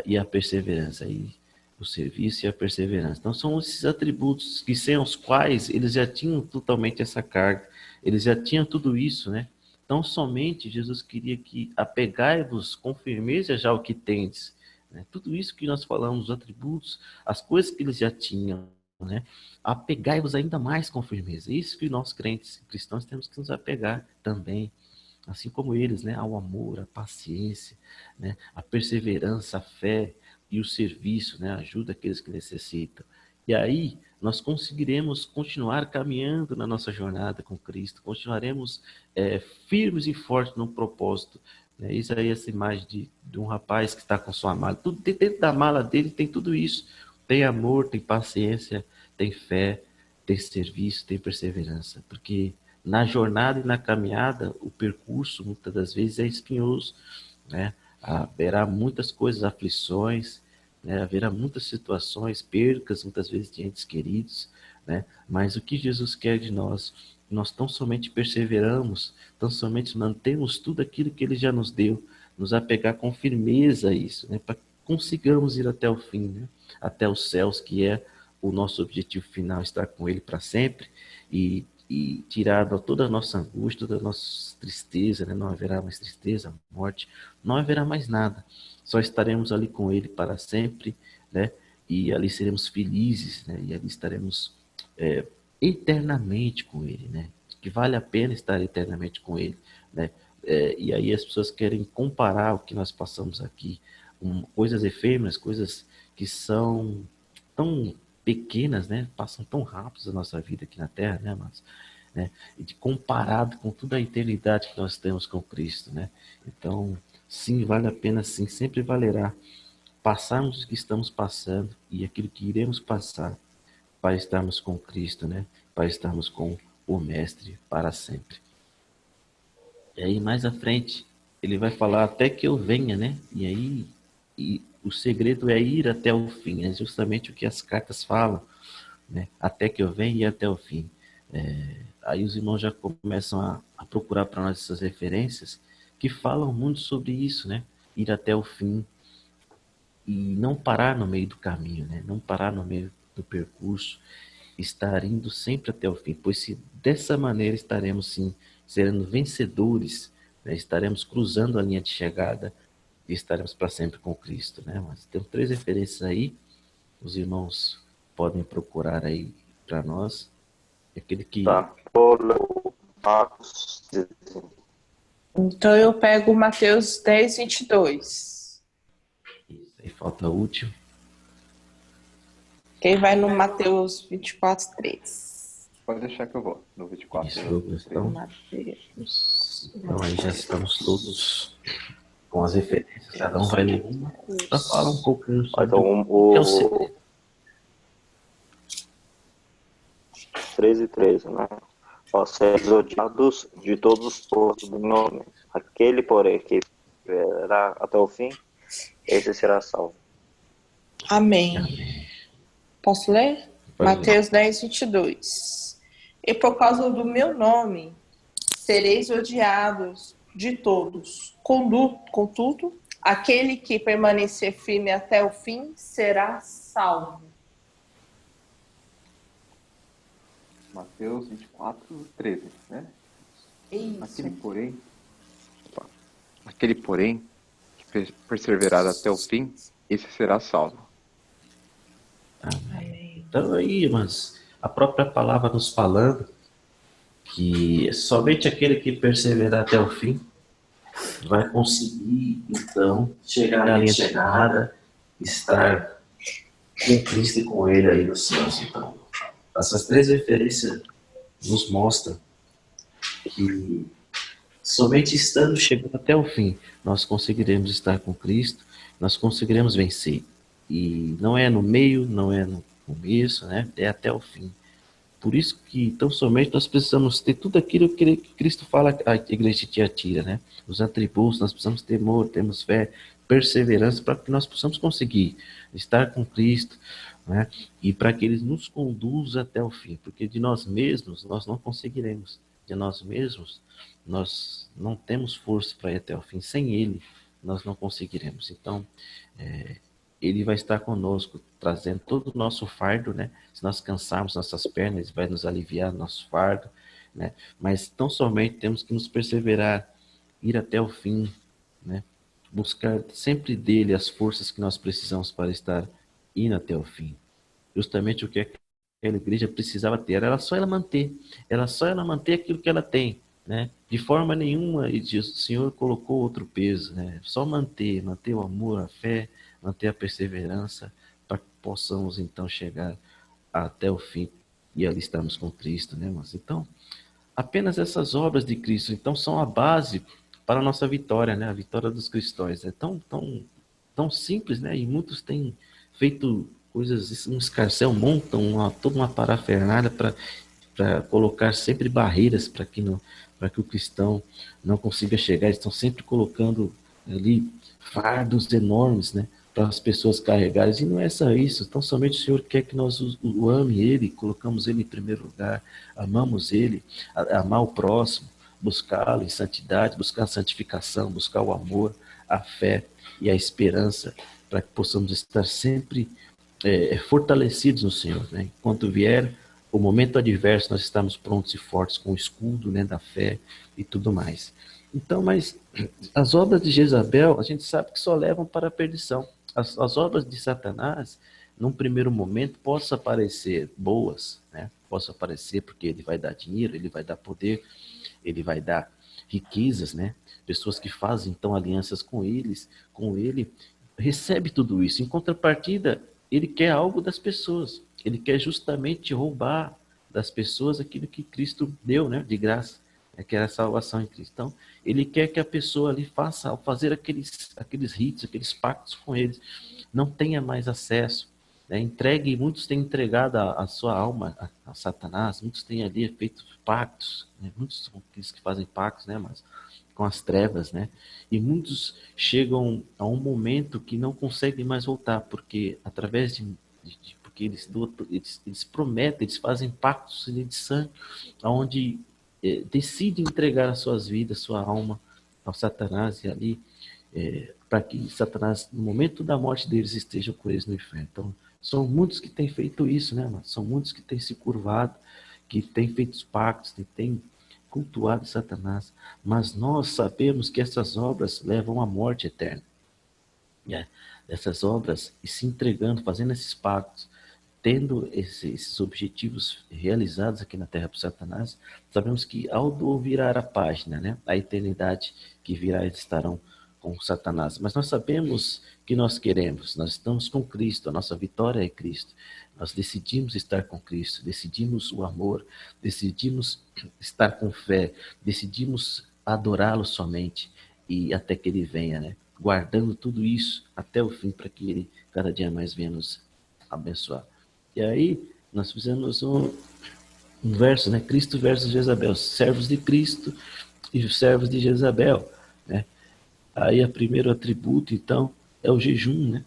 E a perseverança. Aí, o serviço e a perseverança. Então, são esses atributos que sem os quais eles já tinham totalmente essa carga. Eles já tinham tudo isso, né? Então, somente Jesus queria que apegai-vos com firmeza já o que tendes, né? Tudo isso que nós falamos, os atributos, as coisas que eles já tinham, né? Apegai-vos ainda mais com firmeza. Isso que nós crentes cristãos temos que nos apegar também, assim como eles, né? Ao amor, à paciência, né? A perseverança, a fé e o serviço, né? A ajuda àqueles que necessitam. E aí nós conseguiremos continuar caminhando na nossa jornada com Cristo, continuaremos firmes e fortes no propósito. Isso aí, essa imagem de um rapaz que está com sua mala. Tudo, dentro da mala dele tem tudo isso. Tem amor, tem paciência, tem fé, tem serviço, tem perseverança. Porque na jornada e na caminhada, o percurso, muitas das vezes, é espinhoso, né? Haverá muitas coisas, aflições, né? Haverá muitas situações, percas, muitas vezes, de entes queridos, né? Mas o que Jesus quer de nós? Nós tão somente perseveramos, tão somente mantemos tudo aquilo que Ele já nos deu, nos apegar com firmeza a isso, né? Para que consigamos ir até o fim, né? Até os céus, que é o nosso objetivo final, estar com Ele para sempre e tirar toda a nossa angústia, toda a nossa tristeza, né? Não haverá mais tristeza, morte, não haverá mais nada. Só estaremos ali com Ele para sempre, né? E ali seremos felizes, né? E ali estaremos eternamente com Ele, né? Que vale a pena estar eternamente com Ele, né? E aí as pessoas querem comparar o que nós passamos aqui, coisas efêmeras, coisas que são tão pequenas, né? Passam tão rápido a nossa vida aqui na Terra, né, mas, né? E comparado com toda a eternidade que nós temos com Cristo, né? Então, sim, vale a pena, sim, sempre valerá passarmos o que estamos passando e aquilo que iremos passar para estarmos com Cristo, né? Para estarmos com o Mestre para sempre. E aí, mais à frente, ele vai falar até que eu venha, né? E aí, o segredo é ir até o fim, é justamente o que as cartas falam, né? Até que eu venha e até o fim. Aí os irmãos já começam a procurar para nós essas referências que falam muito sobre isso, né? Ir até o fim e não parar no meio do caminho, né? Não parar no meio do percurso, estar indo sempre até o fim, pois se dessa maneira estaremos sim sendo vencedores, né? Estaremos cruzando a linha de chegada e estaremos para sempre com Cristo, né? Mas tem 3 referências aí, os irmãos podem procurar aí para nós, aquele que... Tá. Marcos. Então eu pego Mateus 10, 22. Isso, aí falta o último. Quem vai no Mateus 24, 3? Pode deixar que eu vou no 24. Isso, Douglas. Então, Mateus. então aí já estamos todos com as referências. Cada um vai ler uma para falar um pouquinho sobre Então, o que é o segredo. 13, né? Ó, seres odiados de todos os povos do nome. Aquele, porém, que verá até o fim, esse será salvo. Amém. Posso ler? Pode ler. Mateus 10, 22. E por causa do meu nome, sereis odiados de todos. Contudo, aquele que permanecer firme até o fim será salvo. Mateus 24, 13, né? Isso. Aquele porém que perseverar até o fim, esse será salvo. Amém. Então aí, mas a própria palavra nos falando que somente aquele que perseverar até o fim vai conseguir, então, chegar na linha de chegada, estar com Cristo e com Ele aí nos céus. Então, essas três referências nos mostram que somente estando chegando até o fim, nós conseguiremos estar com Cristo, nós conseguiremos vencer. E não é no meio, não é no começo, né? É até o fim. Por isso que, tão somente, nós precisamos ter tudo aquilo que Cristo fala à igreja de Tiatira, né? Os atributos, nós precisamos ter temor, temos fé, perseverança, para que nós possamos conseguir estar com Cristo, né? E para que Ele nos conduza até o fim, porque de nós mesmos nós não conseguiremos. De nós mesmos nós não temos força para ir até o fim. Sem Ele nós não conseguiremos. Então, Ele vai estar conosco, trazendo todo o nosso fardo, né? Se nós cansarmos nossas pernas, Ele vai nos aliviar nosso fardo, né? Mas tão somente temos que nos perseverar, ir até o fim, né? Buscar sempre dele as forças que nós precisamos para estar indo até o fim. Justamente o que aquela igreja precisava ter, era só ela manter aquilo que ela tem, né? De forma nenhuma o Senhor colocou outro peso, né? Só manter o amor, a fé, manter a perseverança, para que possamos então chegar até o fim e ali estamos com Cristo, né, irmãos? Então, apenas essas obras de Cristo, então, são a base para a nossa vitória, né? A vitória dos cristãos. É tão simples, né? E muitos têm feito coisas, um escarcéu, montam toda uma parafernália para colocar sempre barreiras para que o cristão não consiga chegar. Eles estão sempre colocando ali fardos enormes, né, para as pessoas carregarem. E não é só isso. Então, somente o Senhor quer que nós o ame Ele, colocamos Ele em primeiro lugar, amamos Ele, amar o próximo, buscá-lo em santidade, buscar a santificação, buscar o amor, a fé e a esperança, para que possamos estar sempre fortalecidos no Senhor, né? Enquanto vier o momento adverso, nós estamos prontos e fortes com o escudo, né, da fé e tudo mais. Então, mas as obras de Jezabel, a gente sabe que só levam para a perdição. As obras de Satanás, num primeiro momento, possam parecer boas, né? Possam parecer porque ele vai dar dinheiro, ele vai dar poder, ele vai dar riquezas, né? Pessoas que fazem então alianças com ele, recebe tudo isso. Em contrapartida, ele quer algo das pessoas. Ele quer justamente roubar das pessoas aquilo que Cristo deu, né, de graça, que era a salvação em Cristo. Então, ele quer que a pessoa ali faça, ao fazer aqueles ritos, aqueles pactos com eles, não tenha mais acesso, né, entregue, muitos têm entregado a sua alma a Satanás, muitos têm ali feito pactos, né, muitos são aqueles que fazem pactos, né, mas com as trevas, né? E muitos chegam a um momento que não conseguem mais voltar, porque através porque eles prometem, eles fazem pactos de sangue, onde decidem entregar as suas vidas, sua alma ao Satanás, e ali, para que Satanás, no momento da morte deles, esteja com eles no inferno. Então, são muitos que têm feito isso, né, mano? São muitos que têm se curvado, que têm feito os pactos, que têm cultuado Satanás, mas nós sabemos que essas obras levam à morte eterna. Essas obras, e se entregando, fazendo esses pactos, tendo esses objetivos realizados aqui na Terra por Satanás, sabemos que ao virar a página, né, a eternidade que virá, eles estarão com Satanás. Mas nós sabemos que nós queremos, nós estamos com Cristo, a nossa vitória é Cristo. Nós decidimos estar com Cristo, decidimos o amor, decidimos estar com fé, decidimos adorá-lo somente e até que ele venha, né? Guardando tudo isso até o fim para que ele cada dia mais venha nos abençoar. E aí nós fizemos um verso, né? Cristo versus Jezabel, servos de Cristo e os servos de Jezabel, né? Aí o primeiro atributo, então, é o jejum, né?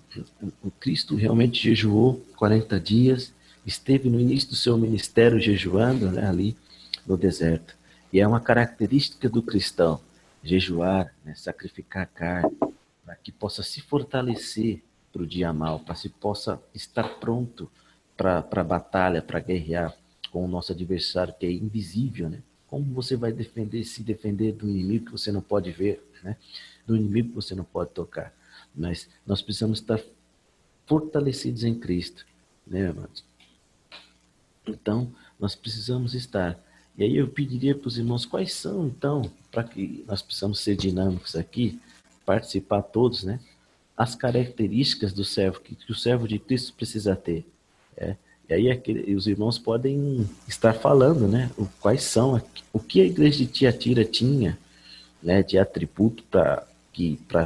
O Cristo realmente jejuou 40 dias, esteve no início do seu ministério jejuando, né, ali no deserto. E é uma característica do cristão, jejuar, né, sacrificar carne, para que possa se fortalecer para o dia mal, para que possa estar pronto para a batalha, para guerrear com o nosso adversário, que é invisível, né? Como você vai se defender do inimigo que você não pode ver, né? Do inimigo que você não pode tocar. Mas nós precisamos estar fortalecidos em Cristo, né, amados? Então, nós precisamos estar E aí eu pediria para os irmãos quais são, então, para que nós possamos ser dinâmicos aqui, participar todos, né? As características do servo, que o servo de Cristo precisa ter. É. E aí os irmãos podem estar falando, né? Quais são, o que a igreja de Tiatira tinha, né, de atributo para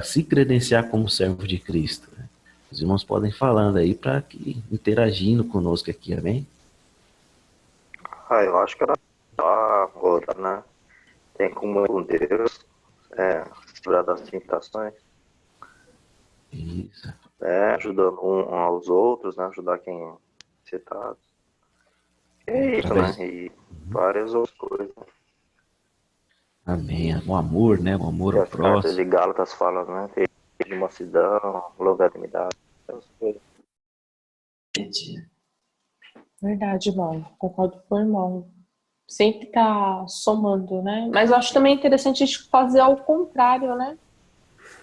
se credenciar como servo de Cristo. Né? Os irmãos podem falando aí para que interagindo conosco aqui, amém? Eu acho que era só outra, né? Tem como com Deus, livrar das tentações, Isso. Ajudando um aos outros, né? Ajudar quem é necessitado. É isso, né? E várias outras coisas. Amém. O amor, né? O amor E ao as cartas de próximo. Gálatas falam, né? Ter de mansidão, longanimidade, essas coisas. Verdade, irmão. Concordo com o irmão. Sempre tá somando, né? Mas eu acho também interessante a gente fazer ao contrário, né?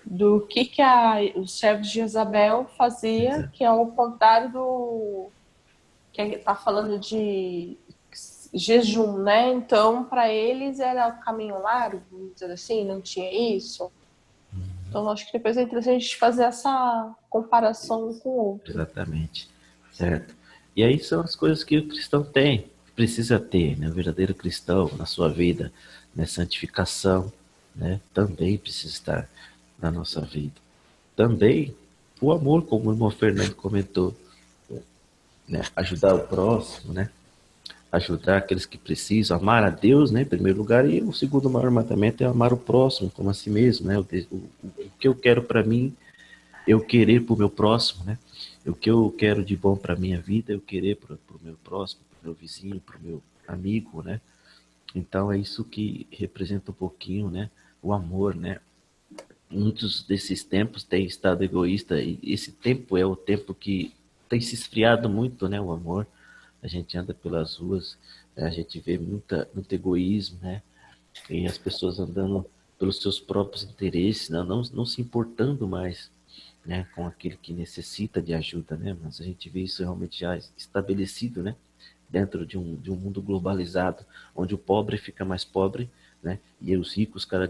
Do que o servo de Jezabel fazia, Exato. que é ao contrário do que tá falando de jejum, né? Então, para eles era o caminho largo, vamos dizer assim, não tinha isso. Então, acho que depois é interessante a gente fazer essa comparação com o outro. Exatamente. Certo. E aí são as coisas que o cristão tem, precisa ter, né? O verdadeiro cristão na sua vida, né? Santificação, né? Também precisa estar na nossa vida. Também o amor, como o irmão Fernando comentou, né? Ajudar o próximo, né? Ajudar aqueles que precisam, amar a Deus, né, em primeiro lugar, e o segundo maior mandamento é amar o próximo como a si mesmo, né? O que eu quero para mim, eu querer para o meu próximo, né? O que eu quero de bom para minha vida, eu querer para o meu próximo, para o meu vizinho, para o meu amigo, né? Então é isso que representa um pouquinho, né? O amor, né? Muitos desses tempos têm estado egoísta e esse tempo é o tempo que tem se esfriado muito, né? O amor. A gente anda pelas ruas, a gente vê muito egoísmo, né? E as pessoas andando pelos seus próprios interesses, não se importando mais, né, com aquele que necessita de ajuda, né? Mas a gente vê isso realmente já estabelecido, né? Dentro de um mundo globalizado, onde o pobre fica mais pobre, né? E os ricos cada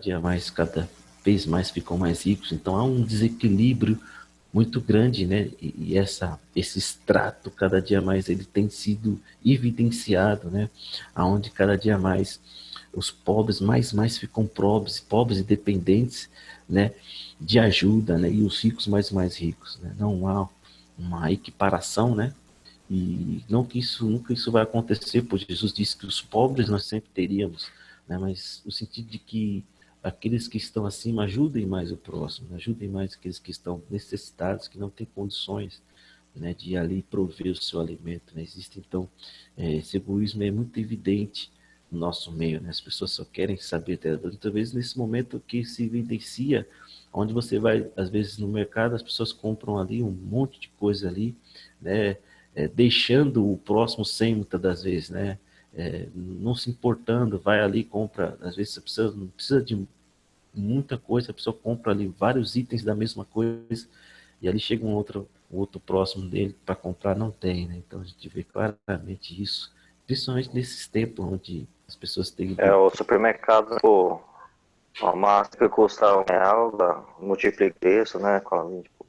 vez mais ficam mais ricos. Então há um desequilíbrio muito grande, né? E esse extrato cada dia mais ele tem sido evidenciado, né? Aonde cada dia mais os pobres mais ficam pobres e dependentes, né? De ajuda, né? E os ricos mais ricos, né? Não há uma equiparação, né? E não que isso nunca isso vai acontecer, pois Jesus disse que os pobres nós sempre teríamos, né? Mas no sentido de que aqueles que estão acima ajudem mais o próximo, ajudem mais aqueles que estão necessitados, que não têm condições, né, de ir ali prover o seu alimento, né? Existe então esse egoísmo é muito evidente no nosso meio, né? As pessoas só querem saber dela. Muitas vezes nesse momento que se evidencia, onde você vai às vezes no mercado, as pessoas compram ali um monte de coisa ali, né? Deixando o próximo sem muitas das vezes, né? Não se importando, vai ali compra, às vezes você não precisa de muita coisa, a pessoa compra ali vários itens da mesma coisa e ali chega um outro próximo dele para comprar, não tem, né? Então a gente vê claramente isso, principalmente nesses tempos onde as pessoas têm ido. O supermercado, pô, uma máscara custa R$ 1, multiplica isso, né? Tipo,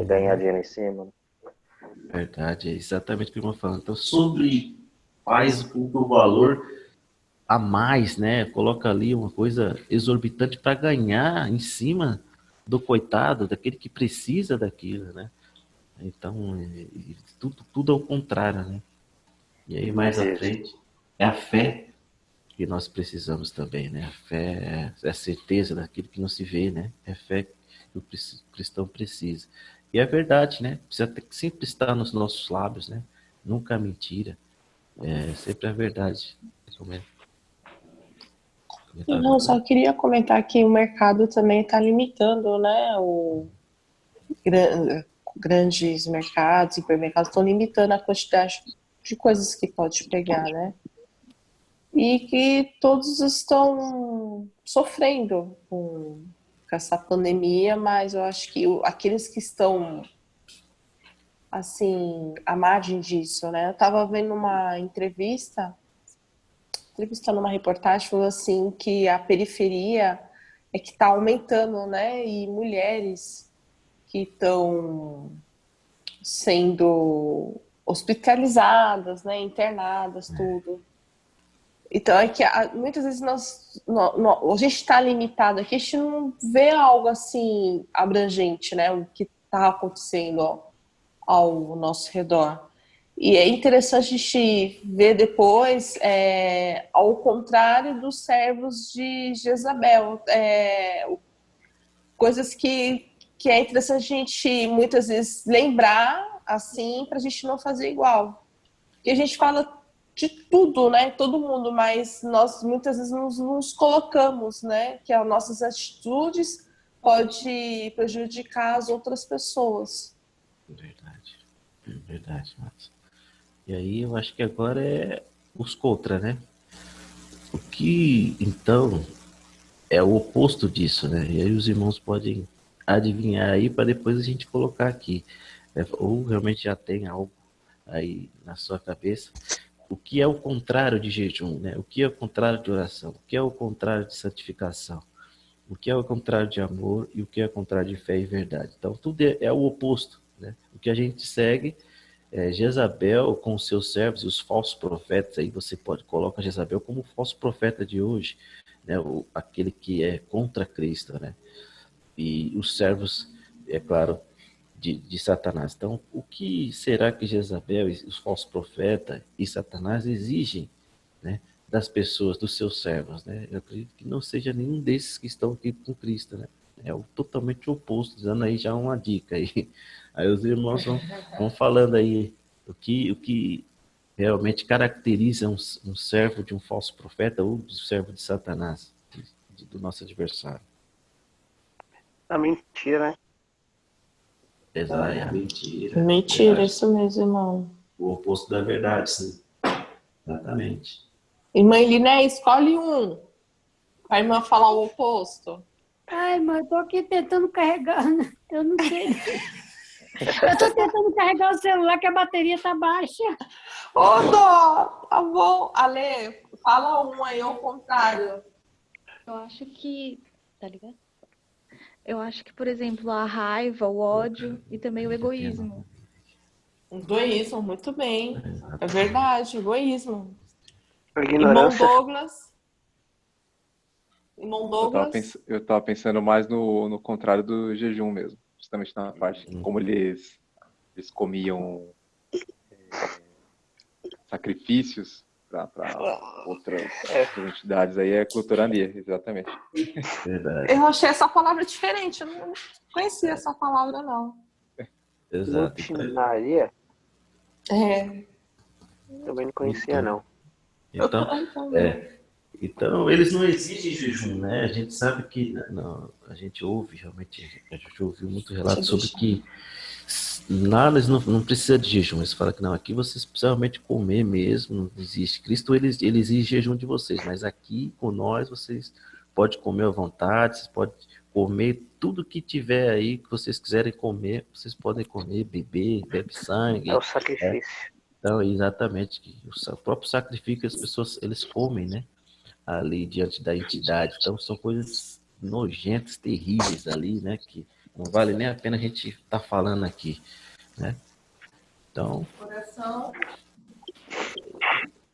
ganhar dinheiro em cima. Né? Verdade, é exatamente o que eu vou falando. Então, sobre faz o valor a mais, né? Coloca ali uma coisa exorbitante para ganhar em cima do coitado, daquele que precisa daquilo, né? Então, tudo ao contrário, né? E aí mais à Isso. frente é a fé que nós precisamos também, né? A fé é a certeza daquilo que não se vê, né? É a fé que o cristão precisa. E é verdade, né? Precisa sempre estar nos nossos lábios, né? Nunca a mentira. Sempre a verdade. Não, só queria comentar que o mercado também está limitando, né? Grandes mercados, hipermercados estão limitando a quantidade de coisas que pode pegar, né? E que todos estão sofrendo com essa pandemia, mas eu acho que aqueles que estão assim à margem disso, né? Eu estava vendo uma entrevista entrevistando uma reportagem, falou assim que a periferia é que está aumentando, né? E mulheres que estão sendo hospitalizadas, né? Internadas, tudo. Então, é que muitas vezes a gente está limitado aqui, a gente não vê algo assim abrangente, né? O que está acontecendo ao nosso redor. E é interessante a gente ver depois, ao contrário dos servos de Jezabel, coisas que é interessante a gente muitas vezes lembrar, assim, para a gente não fazer igual. Porque a gente fala de tudo, né? Todo mundo, mas nós muitas vezes nos colocamos, né? Que as nossas atitudes pode prejudicar as outras pessoas. Verdade, Márcio. E aí eu acho que agora é os contra, né? O que, então, é o oposto disso, né? E aí os irmãos podem adivinhar aí para depois a gente colocar aqui. Ou realmente já tem algo aí na sua cabeça. O que é o contrário de jejum, né? O que é o contrário de oração? O que é o contrário de santificação? O que é o contrário de amor e o que é o contrário de fé e verdade? Então, tudo é o oposto, né? O que a gente segue Jezabel com os seus servos e os falsos profetas, aí você coloca Jezabel como o falso profeta de hoje, né? Aquele que é contra Cristo, né? E os servos, é claro, de Satanás. Então, o que será que Jezabel, os falsos profetas e Satanás exigem, né, das pessoas, dos seus servos, né? Eu acredito que não seja nenhum desses que estão aqui com Cristo, né? É o totalmente oposto, dando aí já uma dica aí. Aí os irmãos vão falando aí o que realmente caracteriza um servo de um falso profeta ou um servo de Satanás, do nosso adversário. A mentira, né? Exato, é a mentira. Mentira, Verdade. isso mesmo, irmão. O oposto da verdade, sim. Exatamente. Irmã Liné, escolhe um. A irmã falar o oposto. Ai, mas eu tô aqui tentando carregar, eu não sei. Eu tô tentando carregar o celular que a bateria tá baixa. Ô, Dó, tá bom. Ale, fala um aí ao contrário. Eu acho que, tá ligado? Eu acho que, por exemplo, a raiva, o ódio e também o egoísmo. Egoísmo, muito bem. É verdade, egoísmo. A Irmão ignorância. Douglas. Irmão Douglas. Eu tava pensando mais no contrário do jejum mesmo. Justamente na parte que como eles comiam sacrifícios para outras entidades aí, é culturania, exatamente. Verdade. Eu achei essa palavra diferente, eu não conhecia essa palavra, não. Exato. Glutinaria? É. Também não conhecia, não. Então, eles não exigem jejum, né? A gente sabe que não, a gente ouve realmente, a gente ouviu muito relato sobre que nada, eles não precisa de jejum. Eles falam que não, aqui vocês precisam realmente comer mesmo, não existe. Cristo ele exige jejum de vocês, mas aqui com nós vocês podem comer à vontade, vocês podem comer tudo que tiver aí que vocês quiserem comer, vocês podem comer, beber, bebe sangue. É o sacrifício. Então, exatamente, que o próprio sacrifício as pessoas eles comem, né? Ali diante da entidade. Então são coisas nojentas, terríveis ali, né? Que não vale nem a pena a gente estar falando aqui, né? Então,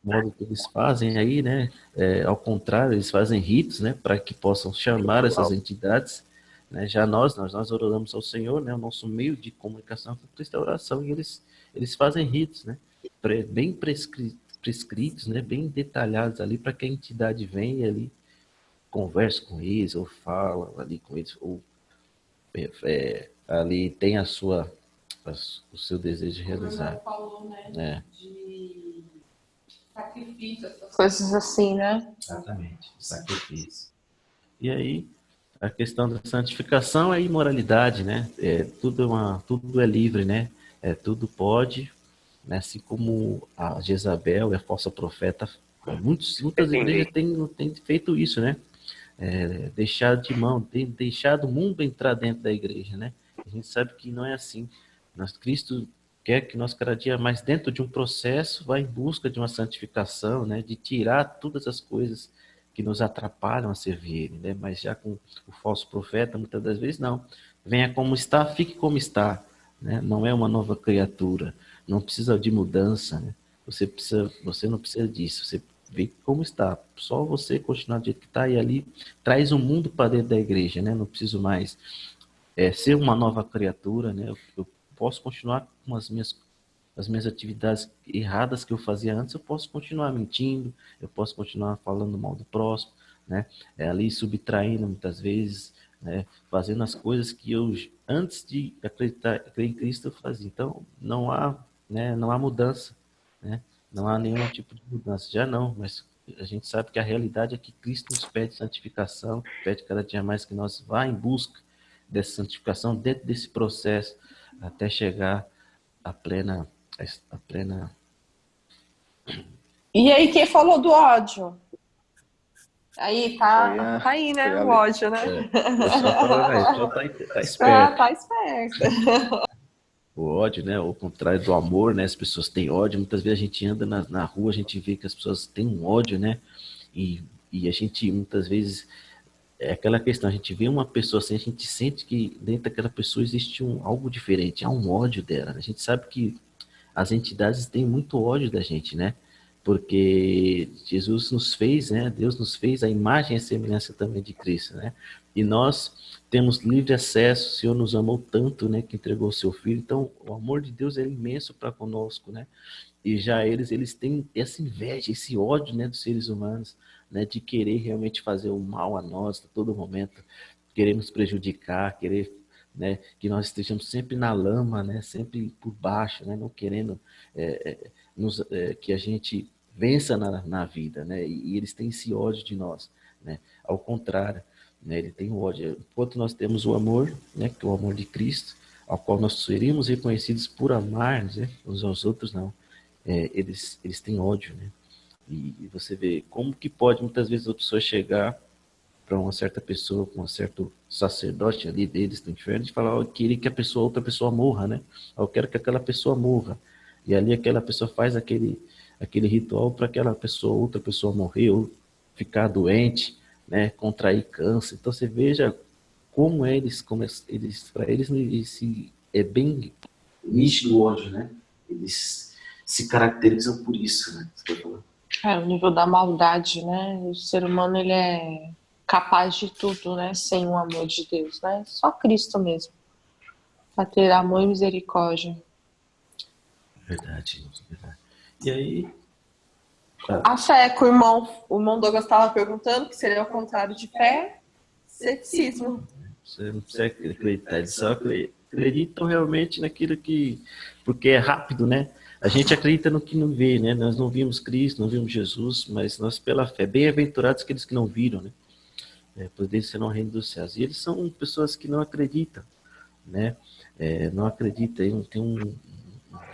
o modo que eles fazem aí, né? Ao contrário, eles fazem ritos, né? Para que possam chamar essas entidades, né? Já nós oramos ao Senhor, né? O nosso meio de comunicação com Cristo é a oração, e eles fazem ritos, né? Bem prescritos, né? Bem detalhados ali para que a entidade venha ali, converse com eles, ou fala ali com eles, ou ali tem o seu desejo de realizar. Falou, né? De sacrifício, essas coisas assim, né? Exatamente, sacrifício. E aí, a questão da santificação é imoralidade, né? Tudo é livre, né? Tudo pode, né? Assim como a Jezabel e a falsa profeta, muitas igrejas têm feito isso, né? Deixar de mão, tem deixado o mundo entrar dentro da igreja, né? A gente sabe que não é assim. Cristo quer que nós cada dia mais dentro de um processo vá em busca de uma santificação, né? De tirar todas as coisas que nos atrapalham a servir Ele, né? Mas já com o falso profeta, muitas das vezes não. Venha como está, fique como está, né? Não é uma nova criatura, não precisa de mudança, né? Você não precisa disso, você vê como está. Só você continuar do jeito que está e ali traz o mundo para dentro da igreja, né? Não preciso mais ser uma nova criatura, né? Eu posso continuar com as minhas atividades erradas que eu fazia antes, eu posso continuar mentindo, eu posso continuar falando mal do próximo, né? Ali subtraindo muitas vezes, né? Fazendo as coisas que eu antes de crer em Cristo eu fazia. Então não há, né? Não há mudança, né? Não há nenhum tipo de mudança. Já não, mas a gente sabe que a realidade é que Cristo nos pede santificação, pede cada dia mais que nós vá em busca dessa santificação dentro desse processo até chegar à plena, à plena. E aí, quem falou do ódio? Aí, tá aí, né? O ódio, né? O pessoal falando aí, o pessoal tá esperto. Tá esperto. O ódio, né? O contrário do amor, né? As pessoas têm ódio. Muitas vezes a gente anda na rua, a gente vê que as pessoas têm um ódio, né? E a gente, muitas vezes, é aquela questão, a gente vê uma pessoa assim, a gente sente que dentro daquela pessoa existe algo diferente, há um ódio dela, né? A gente sabe que as entidades têm muito ódio da gente, né? Porque Jesus nos fez, né? Deus nos fez a imagem e a semelhança também de Cristo, né? E nós temos livre acesso, o Senhor nos amou tanto, né? Que entregou o seu Filho. Então, o amor de Deus é imenso para conosco, né? E já eles têm essa inveja, esse ódio, né? Dos seres humanos, né? De querer realmente fazer o mal a nós a todo momento, querer nos prejudicar, querer, né, que nós estejamos sempre na lama, né, sempre por baixo, né, não querendo que a gente vença na vida, né, e eles têm esse ódio de nós, né, ao contrário, né, ele tem o ódio. Enquanto nós temos o amor, né, que é o amor de Cristo, ao qual nós seríamos reconhecidos por amar, né, uns aos outros, não, eles têm ódio, né, e você vê como que pode muitas vezes a pessoa chegar para uma certa pessoa, com um certo sacerdote ali deles do inferno, e falar, eu queria que outra pessoa morra, né? Eu quero que aquela pessoa morra. E ali aquela pessoa faz aquele ritual para aquela pessoa, outra pessoa morrer, ou ficar doente, né? Contrair câncer. Então você veja como para eles é bem nítido o ódio, né? Eles se caracterizam por isso, né? O nível da maldade, né? O ser humano, ele é capaz de tudo, né? Sem o amor de Deus, né? Só Cristo mesmo, para ter amor e misericórdia. Verdade, verdade. E aí... A fé que o irmão Douglas estava perguntando, que seria o contrário de fé, ceticismo. Você não precisa acreditar, eles só acreditam realmente naquilo que... Porque é rápido, né? A gente acredita no que não vê, né? Nós não vimos Cristo, não vimos Jesus, mas nós pela fé. Bem-aventurados aqueles que não viram, né? Poder ser no reino dos céus. E eles são pessoas que não acreditam, né? Não acreditam, tem um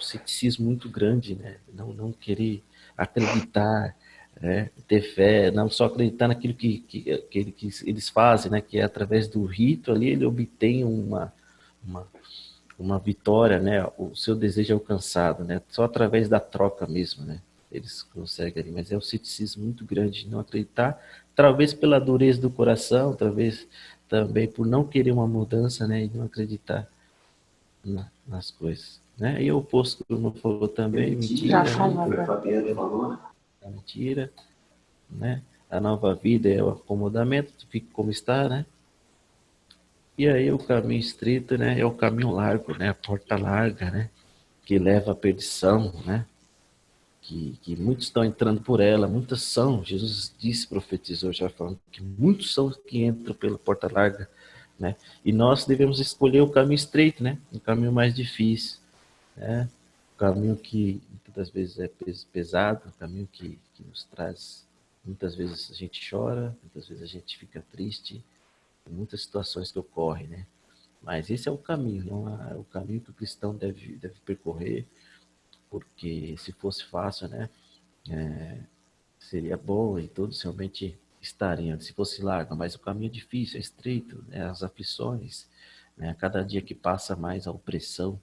ceticismo muito grande, né? Não querer acreditar, né? Ter fé, não só acreditar naquilo que eles fazem, né? Que é através do rito ali ele obtém uma vitória, né? O seu desejo é alcançado, né? Só através da troca mesmo, né? Eles conseguem ali, mas é um ceticismo muito grande de não acreditar, talvez pela dureza do coração, talvez também por não querer uma mudança, né? E não acreditar nas coisas, né? E o oposto que o irmão falou também, mentira, né? O Fabiano falou, a mentira, né? A nova vida é o acomodamento, fica como está, né? E aí o caminho estreito, né? É o caminho largo, né? A porta larga, né? Que leva à perdição, né? Que muitos estão entrando por ela, muitas são, Jesus disse, profetizou já falando que muitos são que entram pela porta larga, né? E nós devemos escolher o caminho estreito, né? O caminho mais difícil, né? O caminho que muitas vezes é pesado, o caminho que nos traz, muitas vezes a gente chora, muitas vezes a gente fica triste, muitas situações que ocorrem, né? Mas esse é o caminho, não é o caminho que o cristão deve percorrer, porque se fosse fácil, né? Seria bom e todos realmente estariam, se fosse largo, mas o caminho é difícil, é estreito, né? As aflições, né? Cada dia que passa mais a opressão,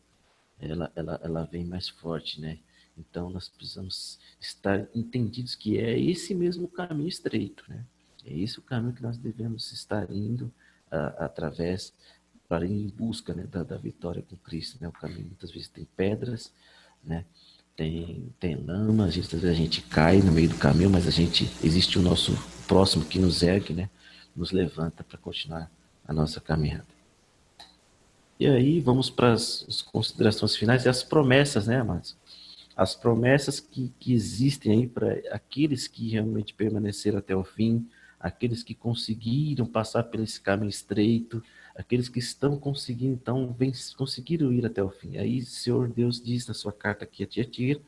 ela vem mais forte, né? Então nós precisamos estar entendidos que é esse mesmo caminho estreito, né? É esse o caminho que nós devemos estar indo através para ir em busca, né, da vitória com Cristo, né? O caminho muitas vezes tem pedras, né? Tem lama, às vezes a gente cai no meio do caminho, mas existe o nosso próximo que nos ergue, né? Nos levanta para continuar a nossa caminhada. E aí vamos para as considerações finais e as promessas, né, amados? As promessas que existem aí para aqueles que realmente permaneceram até o fim, aqueles que conseguiram passar por esse caminho estreito, aqueles que estão conseguindo, então, conseguiram ir até o fim. Aí o Senhor Deus diz na sua carta aqui a Tiatira,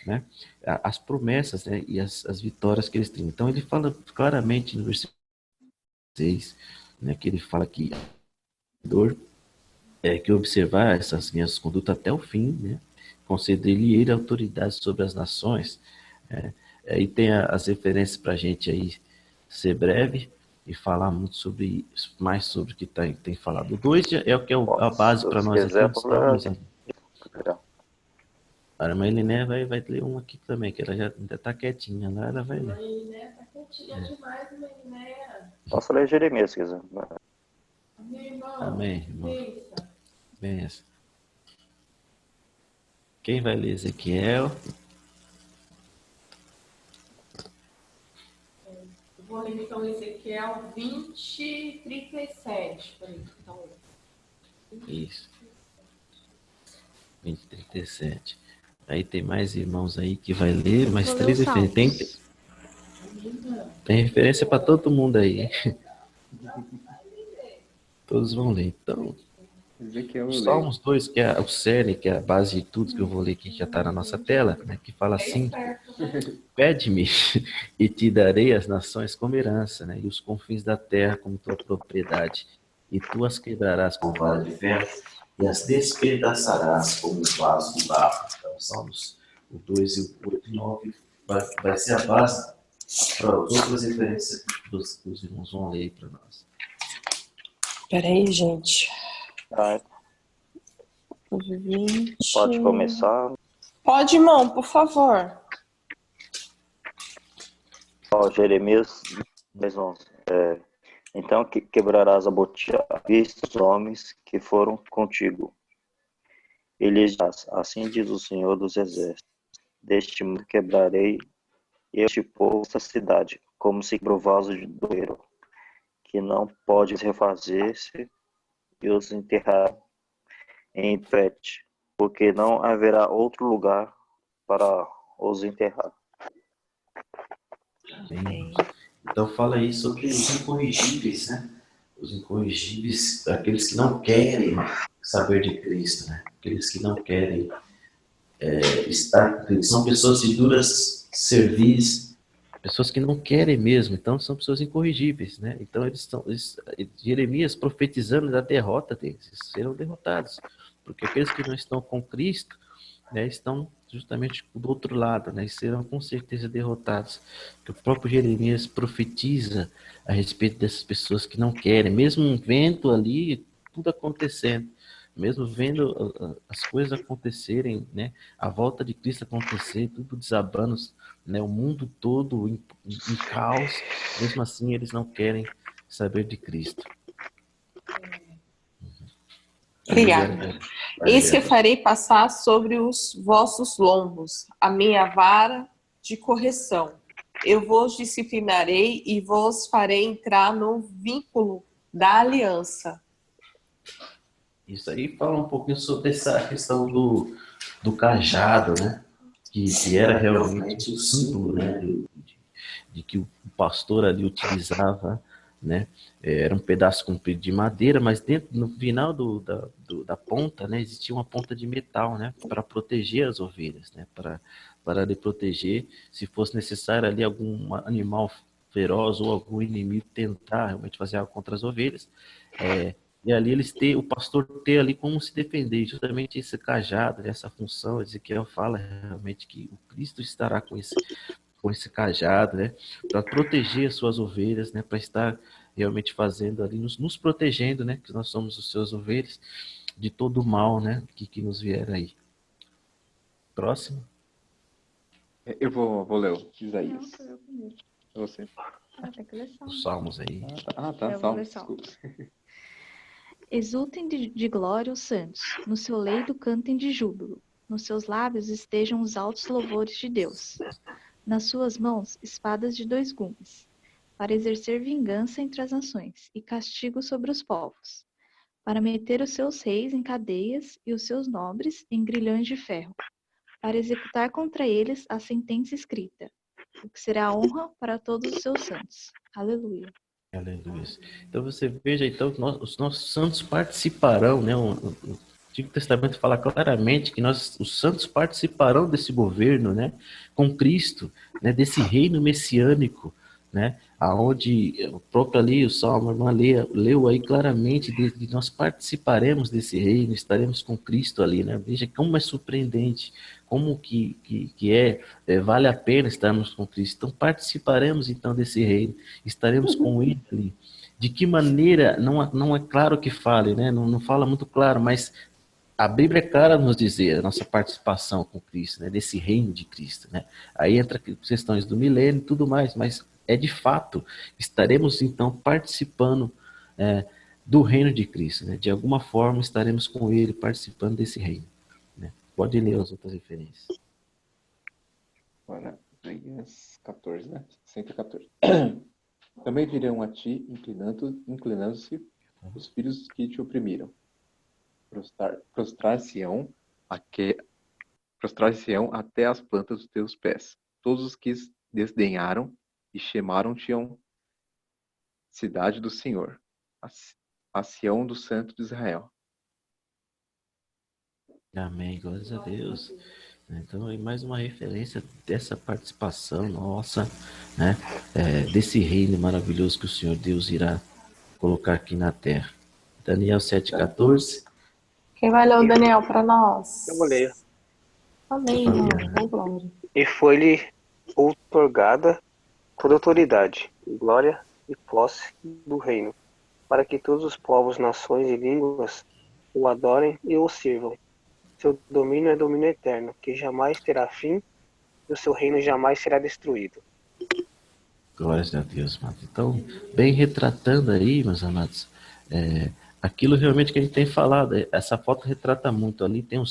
né, as promessas, né, e as vitórias que eles têm. Então ele fala claramente no versículo 6, né, que ele fala que que observar essas minhas condutas até o fim, né, conceder-lhe ele autoridade sobre as nações. Aí tem as referências para a gente aí ser breve e falar muito mais sobre o que tem falado. O 2 é o que é a base para Se nós aqui, quiser, os Salmos. pode. A irmã Eliné vai ler um aqui também, que ela já ainda está quietinha lá, ela vai ler. Eliné tá quietinha demais, Eliné. Posso ler Jeremias, se quiser. Amém, irmão. Benção. Quem vai ler Ezequiel? Vou ler então Ezequiel 20, 37. Então, Isso. 20, 37. Aí tem mais irmãos aí que vai ler, mais Vou ler três os referências. Salmos. Tem referência para todo mundo aí. Todos vão ler. Então, Ezequiel eu leio. Salmos 2, que é o cerne, que é a base de tudo que eu vou ler aqui, que já está na nossa tela, né, que fala assim: pede-me e te darei as nações como herança, né, e os confins da terra como tua propriedade, e tu as quebrarás com vara de ferro e as despedaçarás como um vaso de barro. Então, Salmos o 2 e o 8 e 9 vai ser a base para as outras referências que os irmãos vão ler para nós. peraí, gente. Tá, 20. pode começar. Pode, irmão, por favor. Ó, Jeremias 10:11. Então quebrarás a botia à vista dos homens que foram contigo. E lhes dirás: assim diz o Senhor dos Exércitos: deste modo quebrarei este povo, esta cidade, como se quebrou vaso de doeiro, que não pode refazer-se, e os enterrar em Pete, porque não haverá outro lugar para os enterrar. Bem, então fala aí sobre os incorrigíveis, né? Os incorrigíveis, aqueles que não querem saber de Cristo, né? Aqueles que não querem estar com Cristo. São pessoas de duras cerviz, pessoas que não querem mesmo, então são pessoas incorrigíveis, né? Então Jeremias profetizando da derrota deles, eles serão derrotados, porque aqueles que não estão com Cristo, né, estão justamente do outro lado, né, e serão com certeza derrotados. Que o próprio Jeremias profetiza a respeito dessas pessoas que não querem, mesmo vendo ali tudo acontecendo, mesmo vendo as coisas acontecerem, né, a volta de Cristo acontecer, tudo desabando, né, o mundo todo em caos, mesmo assim eles não querem saber de Cristo. Obrigada. Esse eu farei passar sobre os vossos lombos, a minha vara de correção. Eu vos disciplinarei e vos farei entrar no vínculo da aliança. Isso aí fala um pouquinho sobre essa questão do cajado, né? Que era realmente o símbolo, né? De que o pastor ali utilizava, né? Era um pedaço comprido de madeira, mas no final da ponta, né? Existia uma ponta de metal, né? Para proteger as ovelhas, né? Para lhe proteger, se fosse necessário ali algum animal feroz ou algum inimigo tentar realmente fazer algo contra as ovelhas, e ali o pastor ter ali como se defender, justamente esse cajado, essa função. Ezequiel fala realmente que o Cristo estará com esse cajado, né, para proteger as suas ovelhas, né, para estar realmente fazendo ali, nos protegendo, né, que nós somos os seus ovelhas, de todo o mal, né, que nos vier aí. Próximo. Eu vou ler o Não, Isaías. sou eu primeiro. É você? Tem que ler Os Salmo. salmos aí. Tá, Eu vou Salmo, ler Salmo. desculpa. Exultem de glória os santos, no seu leito cantem de júbilo, nos seus lábios estejam os altos louvores de Deus. Nas suas mãos, espadas de 2 gumes, para exercer vingança entre as nações e castigo sobre os povos, para meter os seus reis em cadeias e os seus nobres em grilhões de ferro, para executar contra eles a sentença escrita, o que será honra para todos os seus santos. Aleluia. Aleluia. Então você veja, então, os nossos santos participarão, né? O Antigo Testamento fala claramente que os santos participarão desse governo, né? Com Cristo, né? Desse reino messiânico, né? Aonde o próprio ali, o Salmo, a irmã leu aí claramente de nós participaremos desse reino, estaremos com Cristo ali, né? Veja como é surpreendente, como vale a pena estarmos com Cristo. Então participaremos então desse reino, estaremos com Ele ali. De que maneira, não é claro que fale, né? Não fala muito claro, mas a Bíblia é clara a nos dizer a nossa participação com Cristo, né? Desse reino de Cristo, né? Aí entra questões do milênio e tudo mais, mas é de fato, estaremos então participando do reino de Cristo, né? De alguma forma estaremos com Ele participando desse reino, né? Pode ler as outras referências. Agora, Isaías 14, né? 114. Também dirão a ti, inclinando-se, os filhos que te oprimiram. Prostrar-se-ão até as plantas dos teus pés. Todos os que desdenharam e chamaram-te-ão cidade do Senhor, a Sião do Santo de Israel. Amém, glórias a Deus. Então, aí mais uma referência dessa participação nossa, né? Desse reino maravilhoso que o Senhor Deus irá colocar aqui na terra. Daniel 7,14. Quem vai ler o Daniel para nós? Eu vou ler. Amém, irmão. Oh, glória. E foi-lhe outorgada toda autoridade, glória e posse do reino, para que todos os povos, nações e línguas o adorem e o sirvam. Seu domínio é domínio eterno, que jamais terá fim, e o seu reino jamais será destruído. Glórias a Deus, mano. Então, bem retratando aí, meus amados, aquilo realmente que a gente tem falado. Essa foto retrata muito. Ali tem o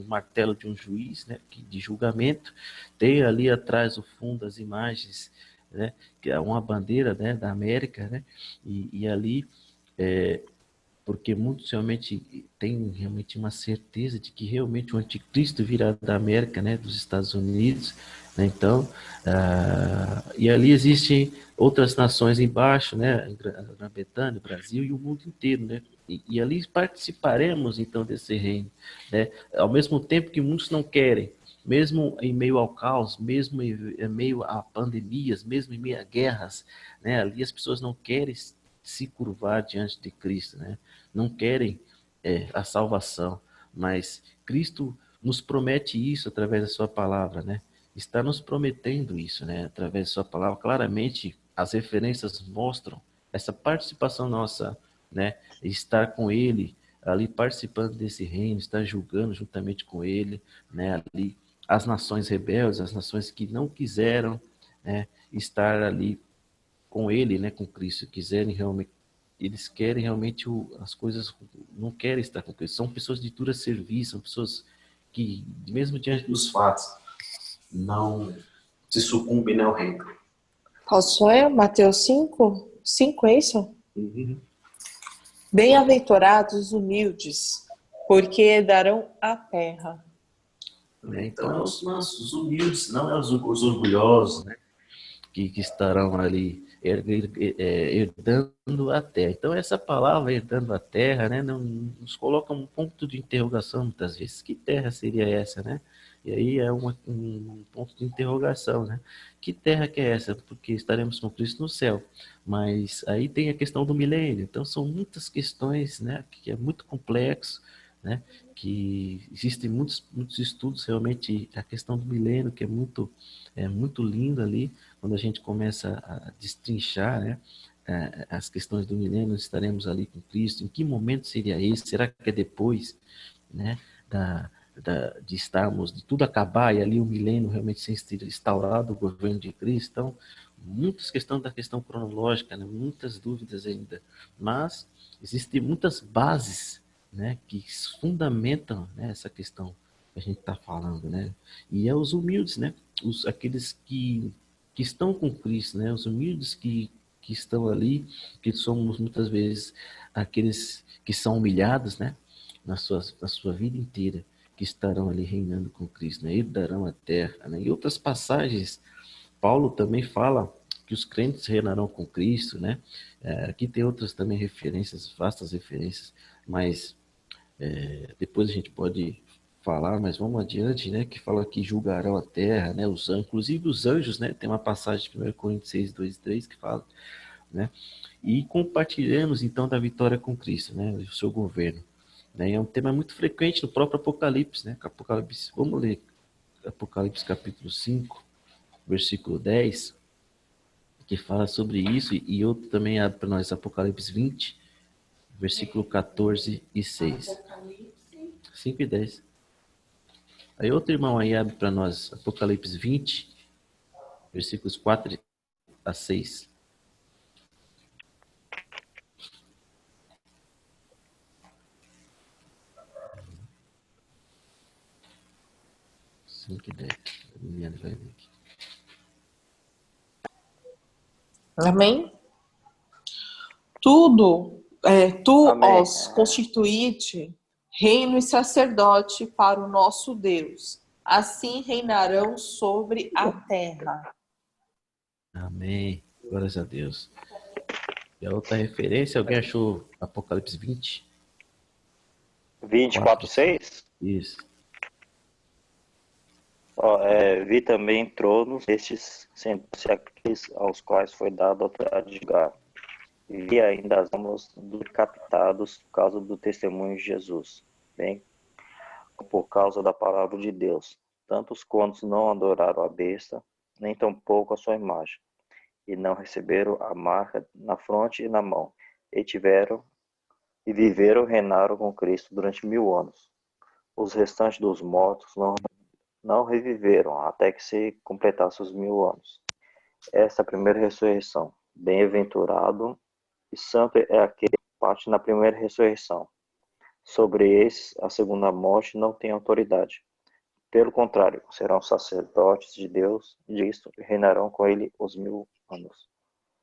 martelo de um juiz, né, de julgamento. Tem ali atrás o fundo das imagens, né, que é uma bandeira, né, da América, né, e ali porque muitos realmente têm realmente uma certeza de que realmente o anticristo virá da América, né, dos Estados Unidos, né, então, e ali existem outras nações embaixo, né, a Grã-Bretanha, o Brasil e o mundo inteiro, né, e ali participaremos então desse reino, né, ao mesmo tempo que muitos não querem, mesmo em meio ao caos, mesmo em meio a pandemias, mesmo em meio a guerras, né, ali as pessoas não querem se curvar diante de Cristo, né? Não querem a salvação, mas Cristo nos promete isso através da sua palavra, né? Está nos prometendo isso, né? Através da sua palavra, claramente as referências mostram essa participação nossa, né? Estar com Ele ali participando desse reino, estar julgando juntamente com Ele, né? Ali as nações rebeldes, as nações que não quiseram, né, estar ali com Ele, né, com Cristo, quiserem realmente, eles querem realmente as coisas, não querem estar com Cristo. São pessoas de dura serviço, são pessoas que, mesmo diante dos fatos, não se sucumbem ao reino. Qual sou eu? Mateus 5? 5, é isso? Uhum. Bem-aventurados os humildes, porque herdarão a terra. Então, é os nossos humildes, não é os orgulhosos, né, que estarão ali herdando a terra. Então, essa palavra, herdando a terra, né, nos coloca um ponto de interrogação muitas vezes. Que terra seria essa, né? E aí é um ponto de interrogação, né? Que terra que é essa? Porque estaremos com Cristo no céu. Mas aí tem a questão do milênio. Então, são muitas questões, né, que é muito complexo, né? Que existem muitos estudos realmente a questão do milênio, que é muito lindo ali, quando a gente começa a destrinchar, né, as questões do milênio, estaremos ali com Cristo? Em que momento seria esse? Será que é depois, né, de estarmos, de tudo acabar e ali o milênio realmente ser instaurado o governo de Cristo? Então, muitas questões da questão cronológica, né, muitas dúvidas ainda, mas existem muitas bases, né, que fundamentam, né, essa questão que a gente está falando, né? E é os humildes, né? Aqueles que estão com Cristo, né? Os humildes que estão ali, que somos muitas vezes aqueles que são humilhados, né? Na sua vida inteira, que estarão ali reinando com Cristo, né? Herdarão a terra, né? Em outras passagens, Paulo também fala que os crentes reinarão com Cristo, né? Aqui tem outras também referências, vastas referências, mas depois a gente pode falar, mas vamos adiante, né? Que fala que julgarão a terra, né? Os anjos, inclusive os anjos, né? Tem uma passagem de 1 Coríntios 6, 2 e 3 que fala, né? E compartilhamos então da vitória com Cristo, né? O seu governo, né? É um tema muito frequente no próprio Apocalipse, né? Apocalipse, vamos ler Apocalipse capítulo 5, versículo 10, que fala sobre isso, e outro também abre para nós Apocalipse 20, versículo 14 e 6. 5 e 10. Aí outro irmão aí abre para nós Apocalipse 20, versículos 4 a 6. Cinco e 10. Vai ver aqui. Amém? Tudo, tu Amém. os constituíte reino e sacerdote para o nosso Deus. Assim reinarão sobre a terra. Amém. Glórias a Deus. E a outra referência, alguém achou Apocalipse 20? 24, 6? Isso. Vi também tronos, estes sendo-se aqueles aos quais foi dado a autoridade de julgar. Vi ainda as almas dos decapitados por causa do testemunho de Jesus, bem, por causa da palavra de Deus, tantos quantos não adoraram a besta, nem tampouco a sua imagem, e não receberam a marca na fronte e na mão, e viveram e reinaram com Cristo durante 1000 anos. Os restantes dos mortos não reviveram até que se completasse os 1000 anos. Esta é a primeira ressurreição. Bem-aventurado e santo é aquele que parte na primeira ressurreição. Sobre esses, a segunda morte não tem autoridade. Pelo contrário, serão sacerdotes de Deus, disto, e reinarão com ele os 1000 anos.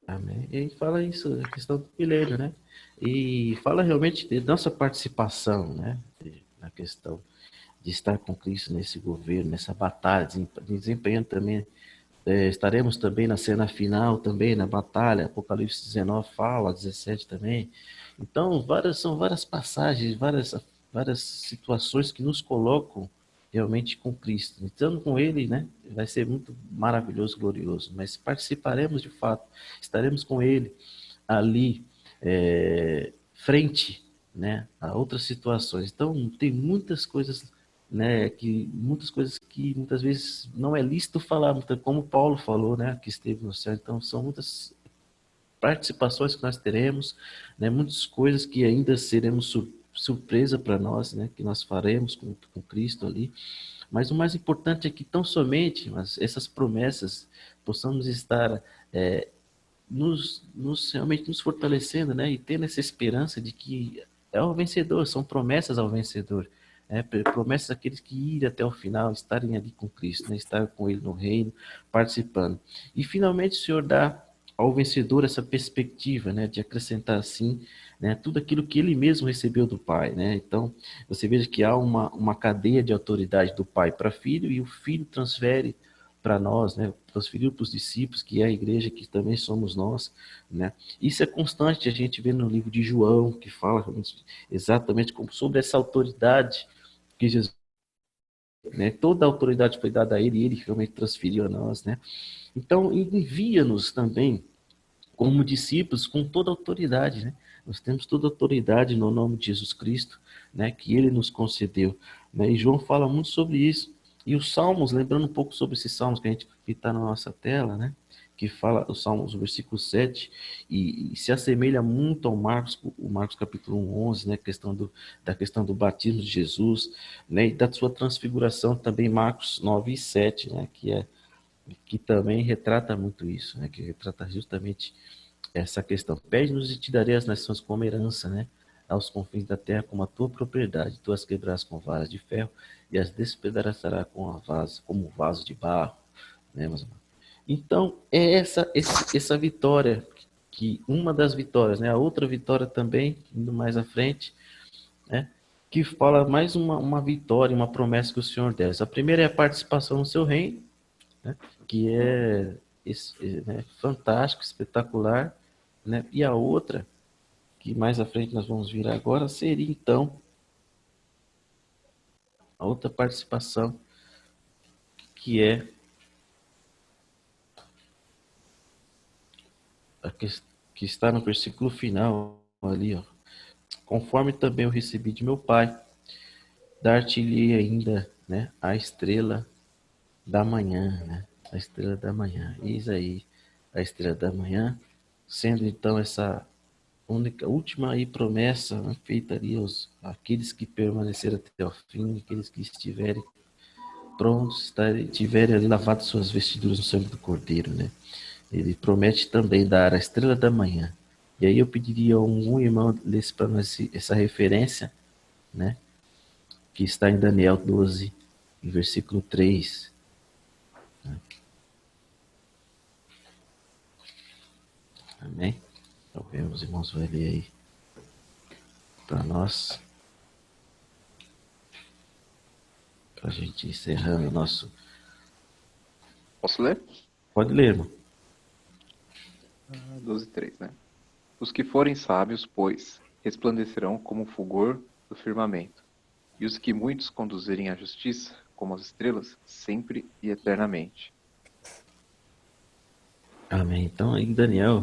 Amém. E fala isso, a questão do milênio, né? E fala realmente de nossa participação, né? Na questão de estar com Cristo nesse governo, nessa batalha, desempenhando também. Estaremos também na cena final, também na batalha. Apocalipse 19 fala, 17 também. Então, são várias passagens, várias situações que nos colocam realmente com Cristo. Estando com Ele, né, vai ser muito maravilhoso, glorioso. Mas participaremos de fato, estaremos com Ele ali, frente, né, a outras situações. Então, tem muitas coisas, né, muitas coisas que muitas vezes não é lícito falar, como Paulo falou, né, que esteve no céu. Então, são muitas participações que nós teremos, né, muitas coisas que ainda seremos surpresa para nós, né, que nós faremos com Cristo ali. Mas o mais importante é que tão somente essas promessas possamos estar realmente nos fortalecendo, né, e tendo essa esperança de que é o vencedor, são promessas ao vencedor. Promessas daqueles que irem até o final, estarem ali com Cristo, né, estar com Ele no reino, participando. E finalmente o Senhor dá ao vencedor essa perspectiva, né, de acrescentar assim, né, tudo aquilo que Ele mesmo recebeu do Pai, né? Então você veja que há uma cadeia de autoridade do Pai para filho, e o Filho transfere para nós, né, transferiu para os discípulos, que é a igreja, que também somos nós, né? Isso é constante, a gente vê no livro de João, que fala exatamente sobre essa autoridade que Jesus, né, toda a autoridade foi dada a ele, e ele realmente transferiu a nós, né? Então, envia-nos também como discípulos com toda a autoridade, né? Nós temos toda a autoridade no nome de Jesus Cristo, né, que ele nos concedeu, né? E João fala muito sobre isso. E os Salmos, lembrando um pouco sobre esses Salmos que está na nossa tela, né? que fala o Salmos, o versículo 7, e se assemelha muito ao Marcos, o Marcos capítulo 11, né, da questão do batismo de Jesus, né, e da sua transfiguração também, Marcos 9 e 7, né, que também retrata muito isso, né, que retrata justamente essa questão. Pede-nos e te darei as nações como herança, né, aos confins da terra como a tua propriedade, tu as quebrarás com varas de ferro e as despedaçarás como vaso de barro, né, meus irmãos? Então, é essa vitória, que uma das vitórias, né? A outra vitória também, indo mais à frente, né? Que fala mais uma vitória, uma promessa que o Senhor deu. A primeira é a participação no seu reino, né? Que é né, fantástico, espetacular, né? E a outra, que mais à frente nós vamos vir agora, seria então a outra participação, que é a que está no versículo final ali, ó. Conforme também eu recebi de meu Pai, dar-te-lhe ainda, né, a estrela da manhã, né? A estrela da manhã. Eis aí a estrela da manhã, sendo então essa última aí promessa, né, feita ali aos aqueles que permaneceram até o fim, aqueles que estiverem prontos, tiverem ali lavado suas vestiduras no sangue do Cordeiro, né? Ele promete também dar a estrela da manhã. E aí eu pediria a algum irmão lesse para nós essa referência, né? Que está em Daniel 12, em versículo 3. Né? Amém? Então, os irmãos vão ler aí para nós, para a gente ir encerrando o nosso... Posso ler? Pode ler, irmão. 12:3, né? Os que forem sábios, pois, resplandecerão como o fulgor do firmamento, e os que muitos conduzirem à justiça, como as estrelas, sempre e eternamente. Amém. Então, aí Daniel,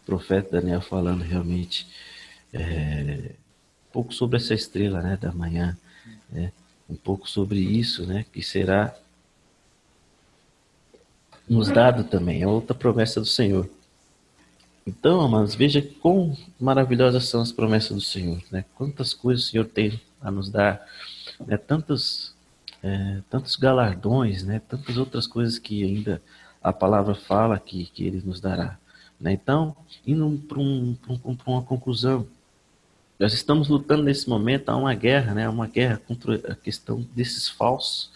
o profeta Daniel falando realmente um pouco sobre essa estrela, né, da manhã, né, um pouco sobre isso, né, que será nos dado também, é outra promessa do Senhor. Então, amados, veja quão maravilhosas são as promessas do Senhor, né? Quantas coisas o Senhor tem a nos dar, né? Tantos galardões, né? Tantas outras coisas que ainda a palavra fala que Ele nos dará, né? Então, indo para uma conclusão, nós estamos lutando nesse momento a uma guerra, né? Uma guerra contra a questão desses falsos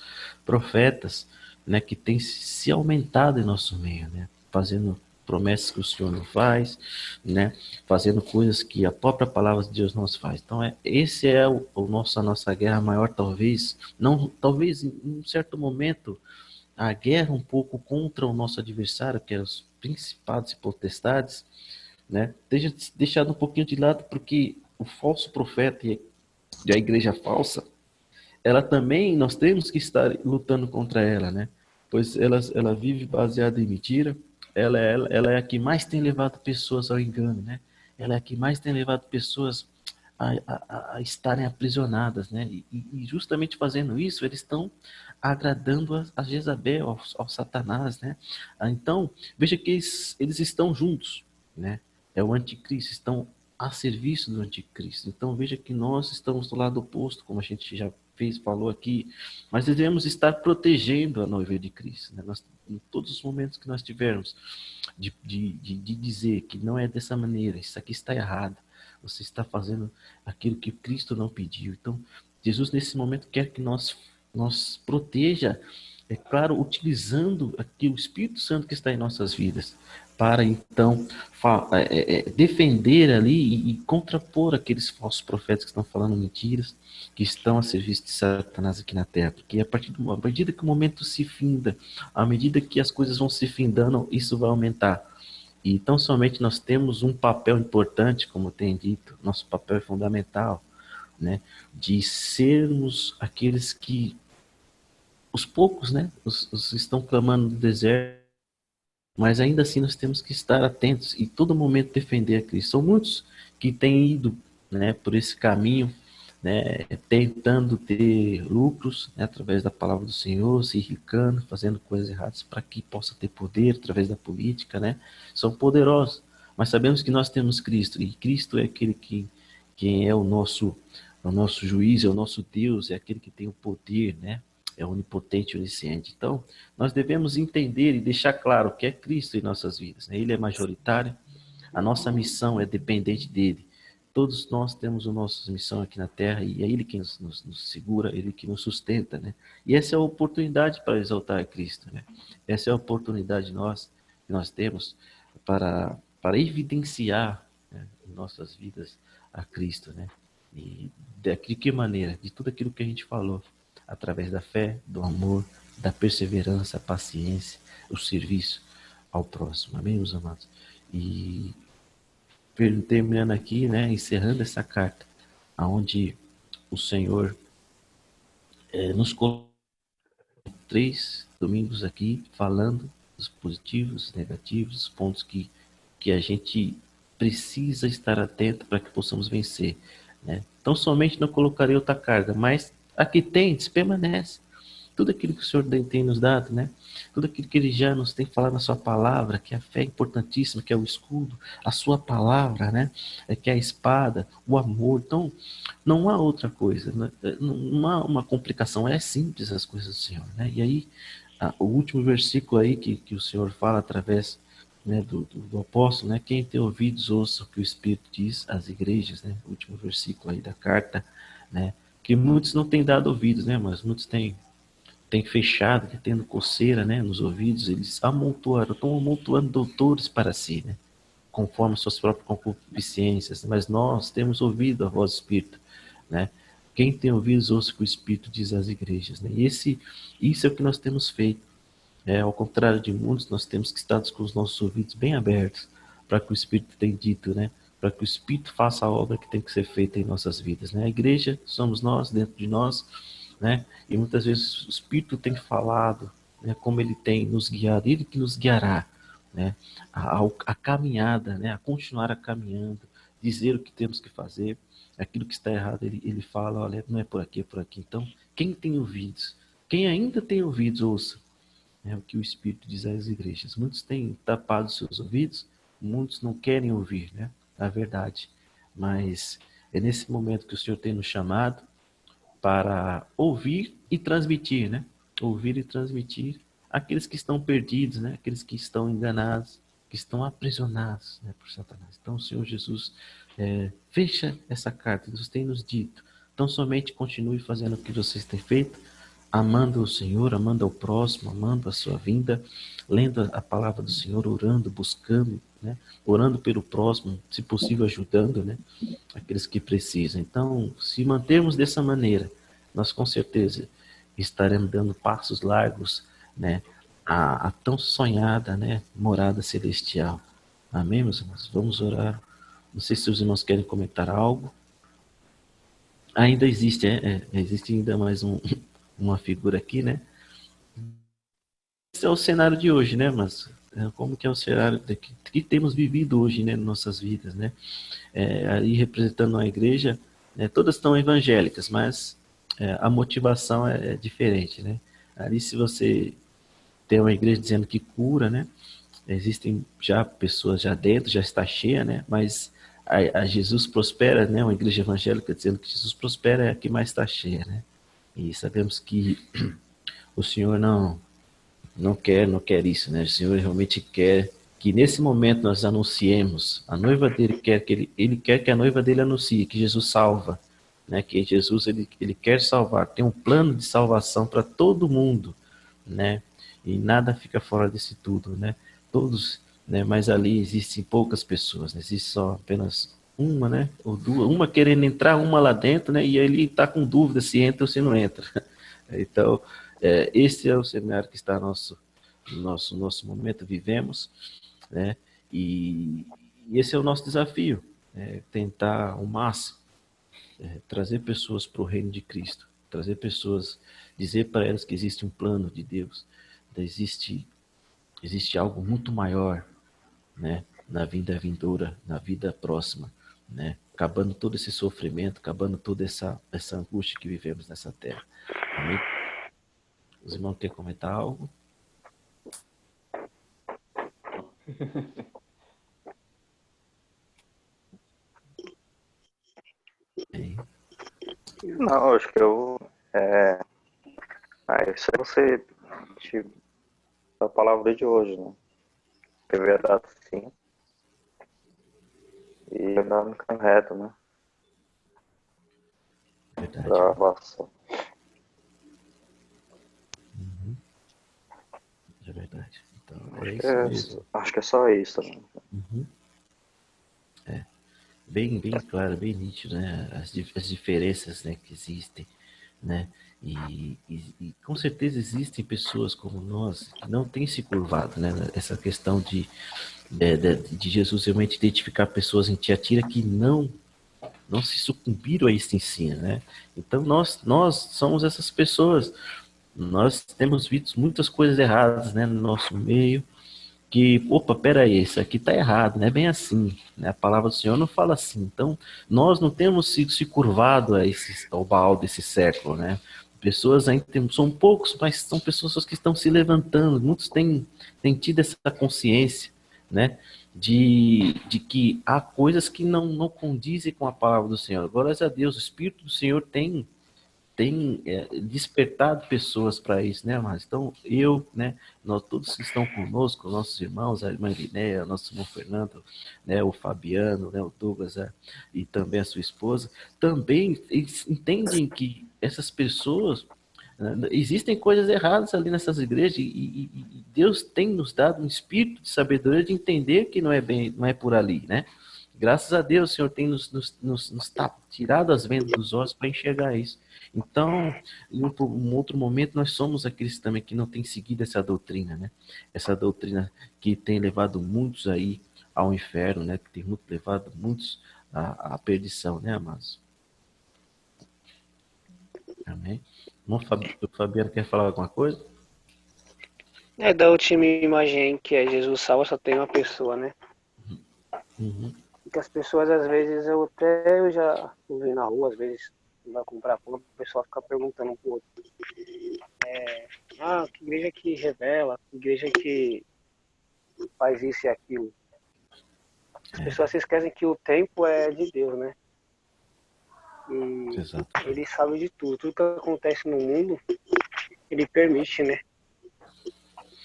profetas, né? Que tem se aumentado em nosso meio, né? Fazendo promessas que o Senhor não faz, né? Fazendo coisas que a própria palavra de Deus não faz. Então, esse é a nossa guerra maior, talvez, não, talvez em um certo momento, a guerra um pouco contra o nosso adversário, que é os principados e potestades, né? Deixado um pouquinho de lado, porque o falso profeta e a igreja falsa, ela também, nós temos que estar lutando contra ela, né? Pois ela vive baseada em mentira, ela é a que mais tem levado pessoas ao engano, né? Ela é a que mais tem levado pessoas a estarem aprisionadas, né? E justamente fazendo isso, eles estão agradando a Jezabel, ao Satanás, né? Então, veja que eles estão juntos, né? É o anticristo, estão a serviço do anticristo. Então, veja que nós estamos do lado oposto, como a gente já falou aqui, mas devemos estar protegendo a noiva de Cristo, né? Nós, em todos os momentos que nós tivermos de dizer que não é dessa maneira, isso aqui está errado, você está fazendo aquilo que Cristo não pediu. Então, Jesus nesse momento quer que nós proteja, é claro, utilizando aqui o Espírito Santo que está em nossas vidas, para então defender ali e contrapor aqueles falsos profetas que estão falando mentiras, que estão a serviço de Satanás aqui na terra, porque à medida que o momento se finda, à medida que as coisas vão se findando, isso vai aumentar. E então somente nós temos um papel importante, como tem dito, nosso papel é fundamental, né, de sermos aqueles que, os poucos, né, os estão clamando no deserto, mas ainda assim nós temos que estar atentos e todo momento defender a Cristo. São muitos que têm ido, né, por esse caminho, né, tentando ter lucros, né, através da palavra do Senhor, se enricando, fazendo coisas erradas para que possa ter poder através da política, né? São poderosos, mas sabemos que nós temos Cristo, e Cristo é aquele quem é o nosso juiz, é o nosso Deus, é aquele que tem o poder, né? É onipotente e onisciente. Então, nós devemos entender e deixar claro que é Cristo em nossas vidas, né? Ele é majoritário, a nossa missão é dependente dele. Todos nós temos a nossa missão aqui na Terra e é Ele quem nos segura, Ele que nos sustenta, né? E essa é a oportunidade para exaltar a Cristo, né? Essa é a oportunidade que nós temos para evidenciar, né, em nossas vidas a Cristo, né? E de que maneira? De tudo aquilo que a gente falou, através da fé, do amor, da perseverança, a paciência, o serviço ao próximo. Amém, meus amados? E terminando aqui, né, encerrando essa carta, aonde o Senhor nos colocou 3 domingos aqui falando dos positivos, negativos, os pontos que a gente precisa estar atento para que possamos vencer, né? Então somente não colocarei outra carga, mas a que tem, permanece. Tudo aquilo que o Senhor tem nos dado, né? Tudo aquilo que Ele já nos tem falado na sua palavra, que a fé é importantíssima, que é o escudo, a sua palavra, né? Que é a espada, o amor. Então, não há outra coisa, né? Não há uma complicação, é simples as coisas do Senhor, né? E aí, o último versículo aí que o Senhor fala através, né, do apóstolo, né? Quem tem ouvidos, ouça o que o Espírito diz às igrejas, né? O último versículo aí da carta, né? Que muitos não têm dado ouvidos, né? Mas muitos têm fechado, tendo coceira, né, nos ouvidos, eles estão amontoando doutores para si, né, conforme suas próprias concupiscências, mas nós temos ouvido a voz do Espírito, né? Quem tem ouvidos, ouça o que o Espírito diz às igrejas, né? E isso é o que nós temos feito. Ao contrário de muitos, nós temos que estar com os nossos ouvidos bem abertos para que o Espírito tenha dito, né? Para que o Espírito faça a obra que tem que ser feita em nossas vidas, né? A igreja somos nós, dentro de nós, né? E muitas vezes o Espírito tem falado, né, como Ele tem nos guiado, Ele que nos guiará, né, a caminhada, né, a continuar a caminhando, dizer o que temos que fazer, aquilo que está errado, ele fala, olha, não é por aqui, é por aqui. Então, quem tem ouvidos, quem ainda tem ouvidos, ouça, né, o que o Espírito diz às igrejas. Muitos têm tapado seus ouvidos, muitos não querem ouvir, né, a verdade, mas é nesse momento que o Senhor tem nos chamado para ouvir e transmitir, né? Ouvir e transmitir aqueles que estão perdidos, né? Aqueles que estão enganados, que estão aprisionados, né, por Satanás. Então, o Senhor Jesus fecha essa carta, Deus tem nos dito. Então, somente continue fazendo o que vocês têm feito, amando o Senhor, amando ao próximo, amando a sua vinda, lendo a palavra do Senhor, orando, buscando, né? Orando pelo próximo, se possível ajudando, né, aqueles que precisam. Então, se mantermos dessa maneira, nós com certeza estaremos dando passos largos, né, a tão sonhada, né, morada celestial. Amém, meus irmãos? Vamos orar. Não sei se os irmãos querem comentar algo. Ainda existe, existe ainda mais uma figura aqui, né? Esse é o cenário de hoje, né? Mas como que é o cenário que temos vivido hoje, né, em nossas vidas, né? Aí representando a igreja, né, todas estão evangélicas, mas a motivação é diferente, né? Ali, se você tem uma igreja dizendo que cura, né? Existem já pessoas já dentro, já está cheia, né? Mas a Jesus prospera, né? Uma igreja evangélica dizendo que Jesus prospera é a que mais está cheia, né? E sabemos que o Senhor não quer isso, né? O Senhor realmente quer que nesse momento nós anunciemos. A noiva dele quer que ele quer que a noiva dele anuncie que Jesus salva, né? Que Jesus ele quer salvar, tem um plano de salvação para todo mundo, né? E nada fica fora desse tudo, né? Todos, né? Mas ali existem poucas pessoas, né? Existe só apenas uma, né? Ou duas, uma querendo entrar, uma lá dentro, né? E ele está com dúvida se entra ou se não entra. Então, esse é o cenário que está nosso momento, vivemos, né? E esse é o nosso desafio, tentar ao máximo trazer pessoas para o reino de Cristo, trazer pessoas, dizer para elas que existe um plano de Deus, existe algo muito maior, né, na vida vindoura, na vida próxima, né? acabando todo esse sofrimento, acabando toda essa angústia que vivemos nessa terra. Amém? Os irmãos querem comentar algo? Bem, Não, acho que eu. Isso aí você. A palavra de hoje, né? Que é verdade, sim. E andar no caminho reto, né? verdade. Pra avançar. É verdade. Então, é isso mesmo. Acho que é só isso, né? Uhum. Bem claro, bem nítido, né? As diferenças, né, que existem, né? E com certeza existem pessoas como nós que não têm se curvado, né? Essa questão de Jesus realmente identificar pessoas em Tiatira que não se sucumbiram a esse ensino, né? Então nós somos essas pessoas. Nós temos visto muitas coisas erradas, né, no nosso meio, que, opa, peraí, isso aqui está errado, não é bem assim, né? A palavra do Senhor não fala assim. Então, nós não temos sido se curvado ao Baal desse século, né? Pessoas ainda são poucos, mas são pessoas que estão se levantando. Muitos têm tido essa consciência, né? De que há coisas que não condizem com a palavra do Senhor. Glórias a Deus, o Espírito do Senhor tem despertado pessoas para isso, né, mas então né, nós todos que estão conosco, nossos irmãos, a irmã Linéia, nosso irmão Fernando, né, o Fabiano, né, o Douglas, e também a sua esposa, também eles entendem que essas pessoas, né, existem coisas erradas ali nessas igrejas e Deus tem nos dado um espírito de sabedoria de entender que não é por ali, né? Graças a Deus, o Senhor tem nos tirado as vendas dos olhos para enxergar isso. Então, em um outro momento, nós somos aqueles também que não têm seguido essa doutrina, né? Essa doutrina que tem levado muitos aí ao inferno, né? Que tem levado muitos à perdição, né, amados? Amém? O Fabiano quer falar alguma coisa? Da última imagem que é Jesus salva, só tem uma pessoa, né? Uhum. Que as pessoas, às vezes, eu já vi na rua, às vezes, vai comprar pão, o pessoal fica perguntando um pro outro. Que igreja que revela, que igreja que faz isso e aquilo. As pessoas se esquecem que o tempo é de Deus, né? E Exato. ele sabe de tudo. Tudo que acontece no mundo, ele permite, né?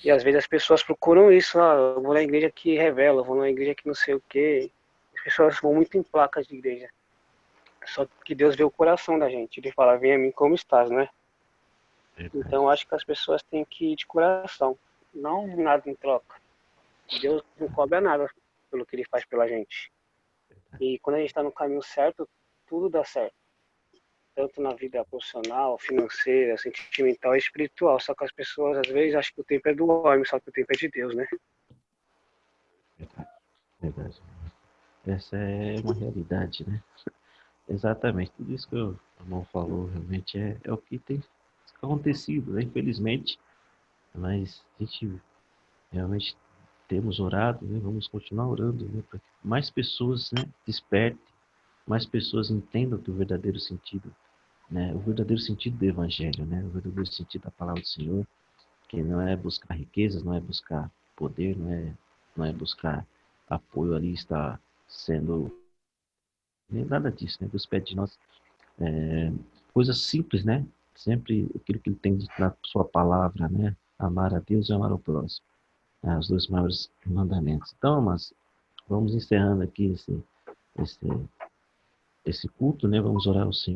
E às vezes as pessoas procuram isso. Eu vou na igreja que revela, eu vou na igreja que não sei o quê. As pessoas vão muito em placas de igreja. Só que Deus vê o coração da gente. Ele fala, vem a mim como estás, né? Então acho que as pessoas têm que ir de coração. Não nada em troca. Deus não cobra nada pelo que ele faz pela gente. E quando a gente está no caminho certo, tudo dá certo. Tanto na vida profissional, financeira, sentimental e espiritual. Só que as pessoas, às vezes, acham que o tempo é do homem, só que o tempo é de Deus, né? Verdade. Essa é uma realidade, né? Exatamente. Tudo isso que o irmão falou realmente é o que tem acontecido, né? Infelizmente. Mas a gente realmente temos orado, né? Vamos continuar orando, né? Para que mais pessoas, né, despertem, mais pessoas entendam que o verdadeiro sentido, né? O verdadeiro sentido do Evangelho, né? O verdadeiro sentido da palavra do Senhor, que não é buscar riquezas, não é buscar poder, não é buscar apoio ali, está sendo nem nada disso, né? Deus pede de nós coisas simples, né? Sempre aquilo que ele tem dito na sua palavra, né? Amar a Deus e amar ao próximo. Os dois maiores mandamentos. Então, mas vamos encerrando aqui esse culto, né? Vamos orar ao Senhor.